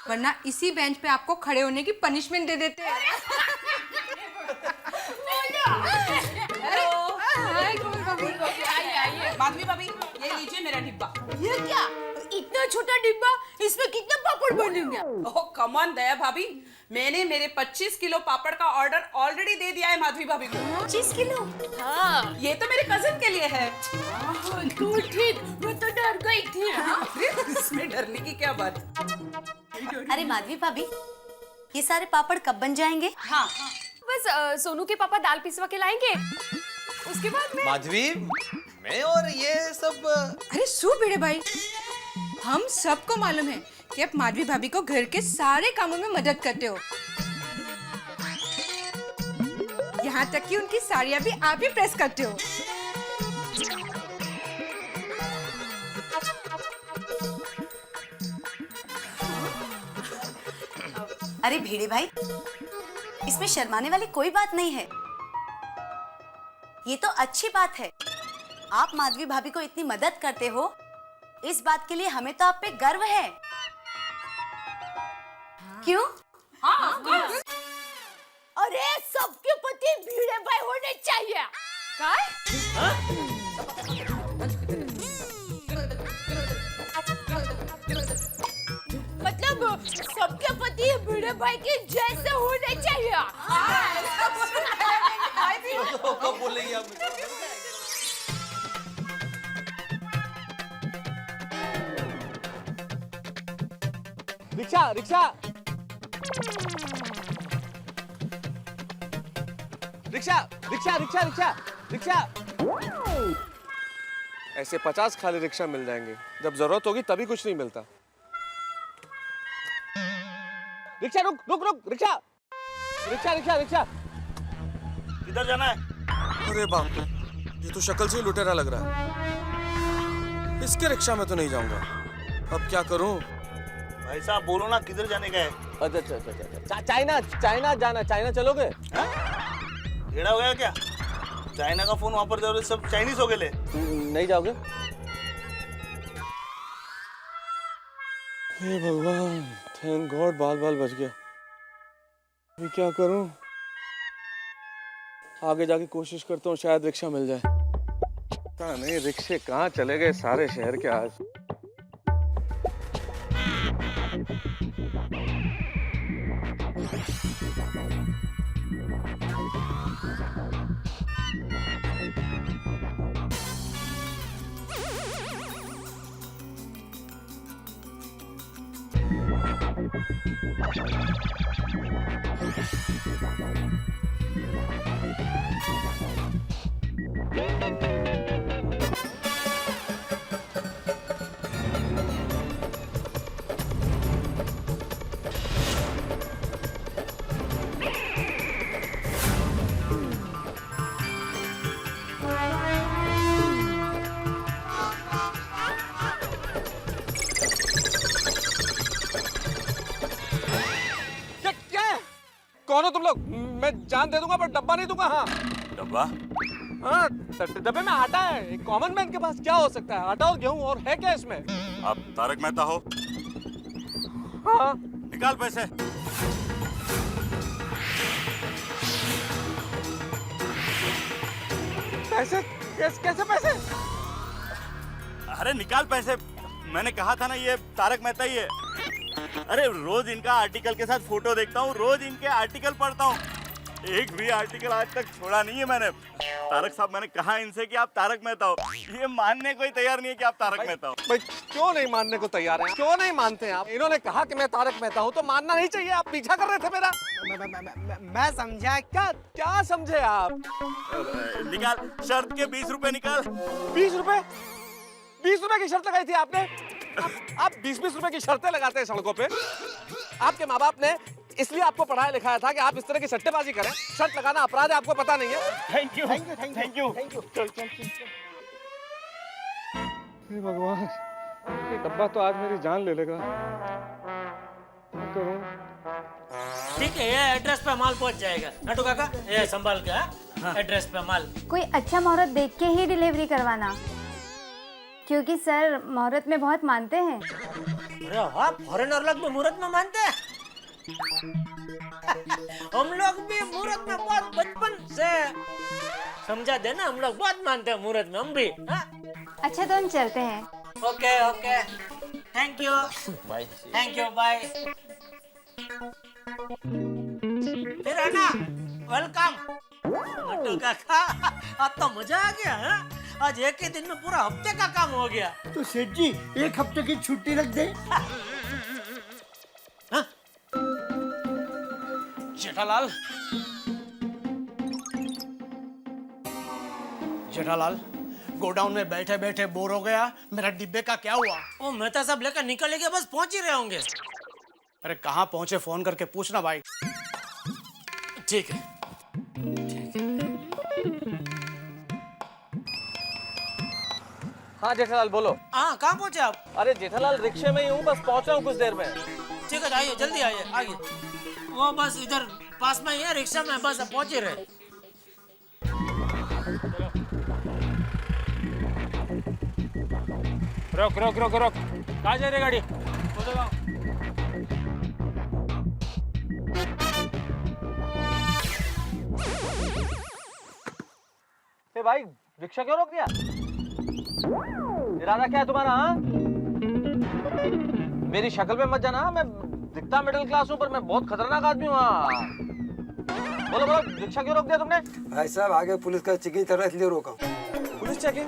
वरना इसी बेंच पे आपको खड़े होने की पनिशमेंट दे देते। आइए माधवी भाभी, ये लीजिए मेरा डिब्बा। ये क्या, इतना छोटा डिब्बा, इसमें कितने पापड़ बनेंगे? ओह कम ऑन दया भाभी, मैंने मेरे 25 किलो पापड़ का ऑर्डर ऑलरेडी दे दिया है माधवी भाभी को। 25 किलो? हाँ। ये तो मेरे कजिन के लिए है। तो ठीक, मैं तो डर गई थी। इसमें डरने की क्या बात? अरे माधवी भाभी, ये सारे पापड़ कब बन जाएंगे? हाँ बस सोनू के पापा दाल पिसवा के लाएंगे, उसके बाद में। माधवी, मैं और ये सब। अरे सु भिड़े भाई, हम सबको मालूम है कि आप माधवी भाभी को घर के सारे कामों में मदद करते हो, यहाँ तक कि उनकी साड़ियाँ भी आप ही प्रेस करते हो। अरे भिड़े भाई, इसमें शर्माने वाली कोई बात नहीं है, ये तो अच्छी बात है। आप माधवी भाभी को इतनी मदद करते हो, इस बात के लिए हमें तो आप पे गर्व है। क्यों? हाँ। अरे सबके पति भिड़े भाई होने चाहिए। मतलब सबके पति भिड़े भाई के जैसे होने चाहिए। कब बोलेंगे आप? Rickshaw rickshaw rickshaw rickshaw rickshaw rickshaw rickshaw. ऐसे 50 खाली रिक्शा मिल जाएंगे, जब जरूरत होगी तभी कुछ नहीं मिलता। रिक्शा रुक रुक रुक, रिक्शा रिक्शा रिक्शा रिक्शा। किधर जाना है? अरे बाप रे, ये तो शक्ल से ही लुटेरा लग रहा है। इसके रिक्शा में तो नहीं जाऊंगा, अब क्या करूं? भाई साहब बोलो ना, किधर जाने का है? अच्छा, चाइना चाइना जाना। चाइना चलोगे? टेढ़ा हो गया क्या? चाइना का फोन वहां पर जाओ, सब चाइनीज हो गए। नहीं जाओगे? हे भगवान, थैंक गॉड बाल बाल बच गया। अभी क्या करूं? आगे जाके कोशिश करता हूँ, शायद रिक्शा मिल जाए। पता नहीं रिक्शे कहाँ चले गए सारे शहर के आज। कौन हो तुम लोग? मैं जान दे दूंगा पर डब्बा नहीं दूंगा। हाँ डब्बा? हाँ, डब्बे में आटा है। एक कॉमन मैन के पास क्या हो सकता है? आटा और गेहूं, और है क्या इसमें? आप तारक मेहता हो? हाँ। निकाल पैसे। पैसे? कैसे पैसे? अरे निकाल पैसे, मैंने कहा था ना ये तारक मेहता ही है। अरे रोज इनका आर्टिकल के साथ फोटो देखता हूँ, रोज इनके आर्टिकल पढ़ता हूँ, एक भी आर्टिकल आज तक छोड़ा नहीं है मैंने। तारक साहब, मैंने कहा इनसे कि आप तारक मेहता हो, ये मानने को ही तैयार नहीं है कि आप तारक मेहता हो। भाई क्यों नहीं मानने को तैयार हैं? क्यों नहीं मानते आप? इन्होंने कहा कि मैं तारक मेहता हूँ तो मानना नहीं चाहिए। आप पीछा कर रहे थे मेरा। मैं समझा। क्या समझे आप? निकाल शर्त के 20 रुपए निकाल। 20 रुपए? 20 रुपए की शर्त लगाई थी आपने? आप 20-20 रुपए की शर्तें लगाते हैं सड़कों पे। आपके माँ बाप ने इसलिए आपको पढ़ाया लिखाया था कि आप इस तरह की सट्टेबाजी करें। शर्त लगाना अपराध है, आपको पता नहीं है? Thank you thank you. हे भगवान, ये डब्बा तो आज मेरी जान ले लेगा। क्या करूं? ठीक है, ये एड्रेस पे माल पहुंच जाएगा। नटू काका, ये संभाल के। एड्रेस पे माल। कोई अच्छा मुहूर्त देख के ही डिलीवरी करवाना, क्योंकि सर मुहूर्त में बहुत मानते हैं। अरे वाह, फॉरेनर लोग भी मुहूर्त में मानते हैं। हम लोग भी मुहूर्त में बहुत बचपन से, समझा देना, हम लोग बहुत मानते हैं मुहूर्त में, हम भी। अच्छा तो हम चलते हैं। Okay okay, thank you bye. Thank you, bye. फिर है ना, वेलकम। मट्टू काका, आज तो मजा आ गया है। आज एक ही दिन में पूरा हफ्ते का काम हो गया। तो सेठ जी एक हफ्ते की छुट्टी रख दे। जेठालाल, जेठालाल, गोडाउन में बैठे बैठे बोर हो गया। मेरा डिब्बे का क्या हुआ? वो मेहता साहब लेकर निकल गए, बस पहुंच ही रहे होंगे। अरे कहाँ पहुंचे, फोन करके पूछना भाई। ठीक है। हाँ जेठालाल बोलो। हाँ, कहाँ पहुंचे आप? अरे जेठालाल रिक्शे में ही हूँ, बस पहुंच रहा हूँ कुछ देर में। ठीक है, आइए, जल्दी आइए, आइए। वो बस इधर पास में ही है, रिक्शा में, बस अब पहुंच ही रहे। रोक रोक रोक रोक, कहाँ जा रही गाड़ी? भाई रिक्शा क्यों रोक दिया? इरादा क्या है तुम्हारा? हाँ, मेरी शक्ल में मत जाना। मैं दिखता मिडिल क्लास हूँ पर मैं बहुत खतरनाक आदमी हूँ। बोलो बोलो, रिक्शा क्यों रोक दिया तुमने? भाई साहब आगे पुलिस का चेकिंग चल रहा है इसलिए रोका। Police checking?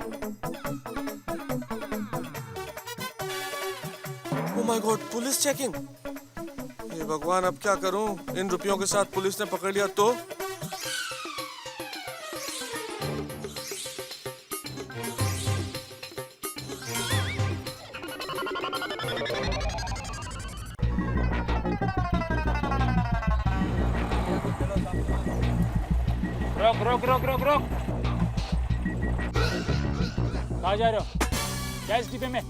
Oh my God, police checking. ये भगवान, अब क्या करूं? इन रुपयों के साथ पुलिस ने पकड़ लिया तो? रोक रोक रोक रोक रोक, कहाँ जा रहे हो? क्या इस डिब्बे में?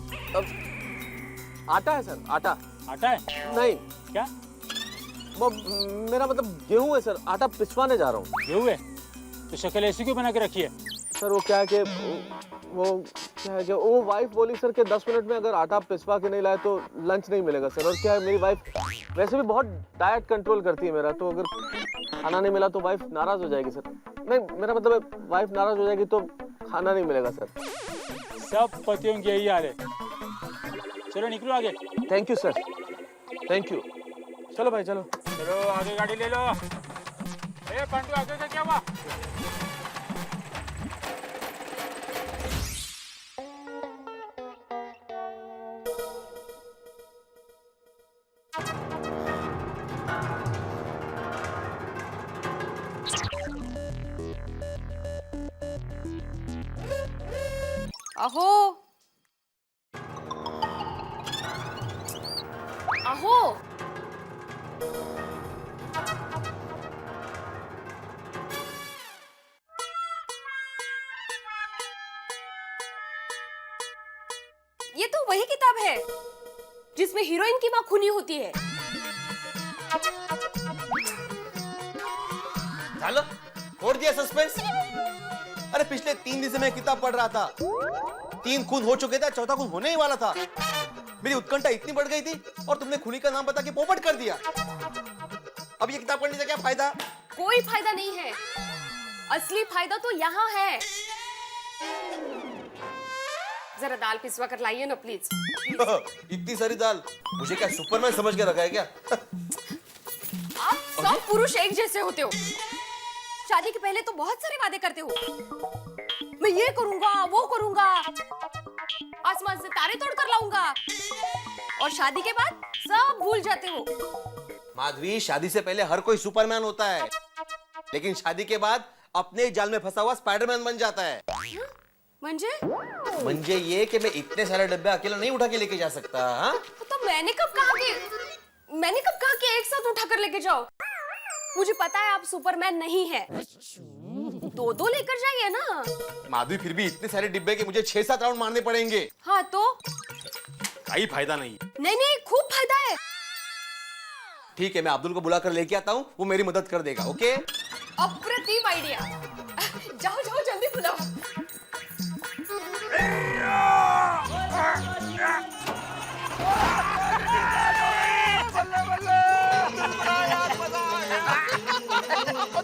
आटा है सर, आटा। आटा है? नहीं। क्या? वो मेरा मतलब गेहूं है सर, आटा पिसवाने जा रहा हूँ। गेहूं है? तो शक्ल ऐसी क्यों बना के रखी है? सर वो क्या है कि वो वाइफ बोली सर कि 10 मिनट में अगर आटा पिसवा के नहीं लाए तो लंच नहीं मिलेगा सर। और क्या है, मेरी वाइफ वैसे भी बहुत डाइट कंट्रोल करती है मेरा, तो अगर खाना नहीं मिला तो वाइफ नाराज हो जाएगी सर। नहीं, मेरा मतलब वाइफ नाराज हो जाएगी तो खाना नहीं मिलेगा सर। सब पतियों की यही हाल है। चलो निकलो आगे। Thank you sir, thank you. चलो भाई चलो। चलो आगे गाड़ी ले लो। ए पंडू, आगे का क्या हुआ? अहो अहो, ये तो वही किताब है जिसमें हीरोइन की माँ खूनी होती है। चलो, छोड़ दिया सस्पेंस। अरे पिछले 3 दिन से मैं किताब पढ़ रहा था। 3 खून हो चुके थे, चौथा खून होने ही वाला था। मेरी उत्कंठा इतनी बढ़ गई थी और तुमने खूनी का नाम बता के पोपट कर दिया। अब ये किताब पढ़ने से क्या फायदा? कोई फायदा नहीं है, असली फायदा तो यहाँ है। जरा दाल पिसवा कर लाइए ना प्लीज। इतनी सारी दाल? मुझे क्या सुपरमैन समझ के रखा है क्या? आप सब पुरुष एक जैसे होते हो। शादी के पहले तो बहुत सारे वादे करते हो, मैं ये करूंगा वो करूंगा, आसमान से तारे तोड़ कर लाऊंगा, और शादी के बाद सब भूल जाते हो। माधवी, शादी से पहले हर कोई सुपरमैन होता है, लेकिन शादी के बाद अपने जाल में फंसा हुआ स्पाइडरमैन बन जाता है। मंजे ये कि मैं इतने सारे डब्बे अकेला नहीं उठा के लेके जा सकता। हाँ? तो मैंने कब कहा कि एक साथ उठा कर लेके जाओ? मुझे पता है आप सुपरमैन नहीं है, 2-2 लेकर जाइए ना। माधवी, फिर भी इतने सारे डिब्बे के मुझे 6-7 राउंड मारने पड़ेंगे। हाँ तो? कोई फायदा नहीं। नहीं, खूब फायदा है। ठीक है, मैं अब्दुल को बुला कर लेके आता हूँ, वो मेरी मदद कर देगा। ओके? अप्रतिम आइडिया। जाओ जाओ जल्दी बुलाओ।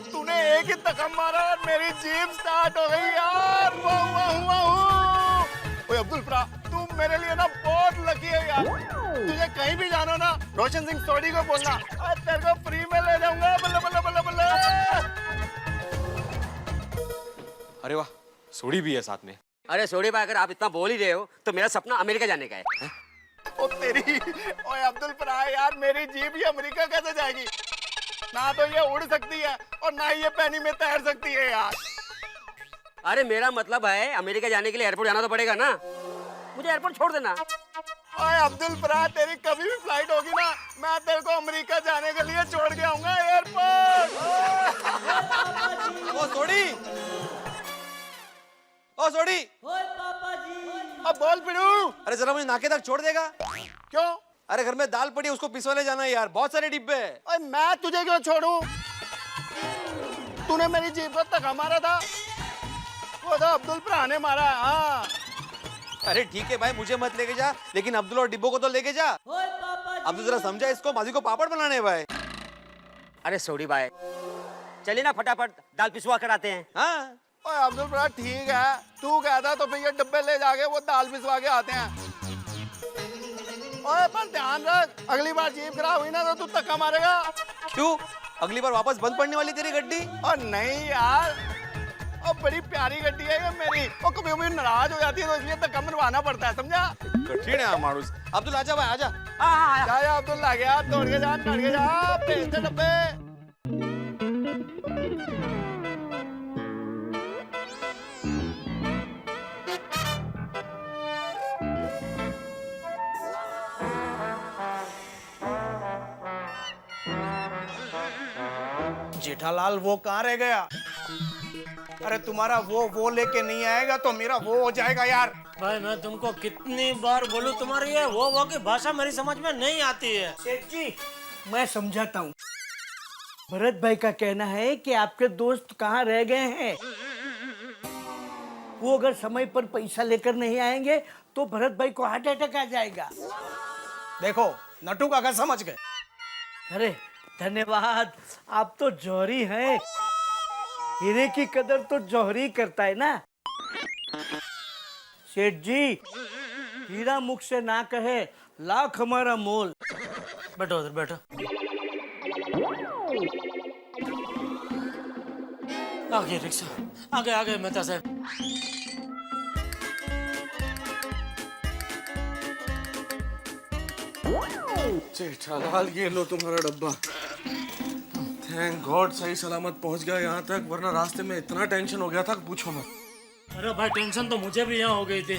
तूने एक ही तकम मारा और मेरी जीप स्टार्ट हो गई यार। वाह वाह वाह। ओए अब्दुल फरा, तू मेरे लिए ना बहुत लकी है यार। तुझे कहीं भी जाना ना, रोशन सिंह सोडी को बोलना, तेरे को फ्री में ले जाऊंगा। बल्ले बल्ले बल्ले बल्ले। अरे वाह, सोडी भी है साथ में। अरे सोडी भाई, अगर आप इतना बोल ही रहे हो तो मेरा सपना अमेरिका जाने का है। ओ तेरी, ओए अब्दुल फरा यार, मेरी जीप ही अमेरिका कैसे जाएगी? ना तो ये उड़ सकती है और ना ही ये पानी में तैर सकती है यार। अरे मेरा मतलब है, अमेरिका जाने के लिए एयरपोर्ट जाना तो पड़ेगा ना, मुझे एयरपोर्ट छोड़ देना। ओए अब्दुल फरा, तेरी कभी भी फ्लाइट होगी ना, मैं तेरे को अमेरिका जाने के लिए छोड़ के आऊंगा एयरपोर्ट। ओ सोडी, ओ सोडी, अब बोल पिड़ू। अरे जरा मुझे नाके तक छोड़ देगा? क्यों? अरे घर में दाल पड़ी, उसको पिसवाने जाना है यार, बहुत सारे डिब्बे हैं। ओए मैं तुझे क्यों छोड़ूं? तूने मेरी जीप को धक्का मारा था, वो तो अब्दुल फरा ने मारा। हाँ अरे ठीक है भाई, मुझे मत लेके जा, लेकिन अब्दुल और डिब्बो को तो लेके जा। अब्दुल जरा समझा इसको, माजी को पापड़ बनाने भाई। अरे सोडी भाई, चलिए ना फटाफट दाल पिसवा कर आते हैं। हाँ ओए अब्दुल फरा ठीक है, तू कहता तो फिर ये डब्बे ले जाके वो दाल पिसवा के आते हैं। ओए पर ध्यान रख, अगली बार जीप खराब हुई ना तो तू धक्का मारेगा। क्यों? अगली बार वापस बंद पड़ने वाली तेरी गड्डी? और नहीं यार, और बड़ी प्यारी गड्डी है ये मेरी, और कभी कभी नाराज हो जाती है तो इसलिए धक्का मरवाना पड़ता है, समझा? कठिन है मानुस। अब्दुल आजा भाई, आजा। जा अब्दुल, आ गया, दौड़ के जा, दौड़ के जा, भेज दे डब्बे। जेठालाल वो कहाँ रह गया? अरे तुम्हारा वो लेके नहीं आएगा तो मेरा वो हो जाएगा यार। भाई मैं तुमको कितनी बार बोलूं, तुम्हारी ये वो की भाषा मेरी समझ में नहीं आती है। सेठ जी, मैं समझाता हूँ। भरत भाई का कहना है कि आपके दोस्त कहाँ रह गए हैं। वो अगर समय पर पैसा लेकर नहीं आएंगे तो भरत भाई को हार्ट अटैक आ जाएगा। देखो नटू काका समझ गए। अरे धन्यवाद, आप तो जौहरी हैं। हीरे की कदर तो जौहरी करता है ना। सेठ जी, हीरा मुख से ना कहे लाख हमारा मोल। बैठो उधर बैठो। आगे रिक्शा, आगे आगे मेहता साहब। जेठालाल, ये लो तुम्हारा डब्बा। थैंक गॉड सही सलामत पहुंच गया यहाँ तक, वरना रास्ते में इतना टेंशन हो गया था कि पूछो मत। अरे भाई टेंशन तो मुझे भी यहाँ हो गई थी।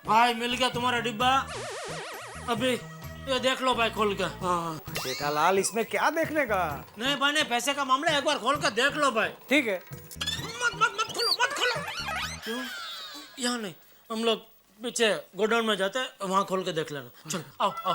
भाई मिल गया तुम्हारा डिब्बा, अभी ये देख लो भाई खोल कर। हाँ जेठालाल, इसमें क्या देखने का? नहीं भाई नहीं, पैसे का मामला है, एक बार खोल कर देख लो भाई। ठीक है। मत खोलो। क्यों? यहाँ नहीं, हम लोग पीछे गोडाउन में जाते हैं, वहाँ खोल के देख लेना। चलो आओ।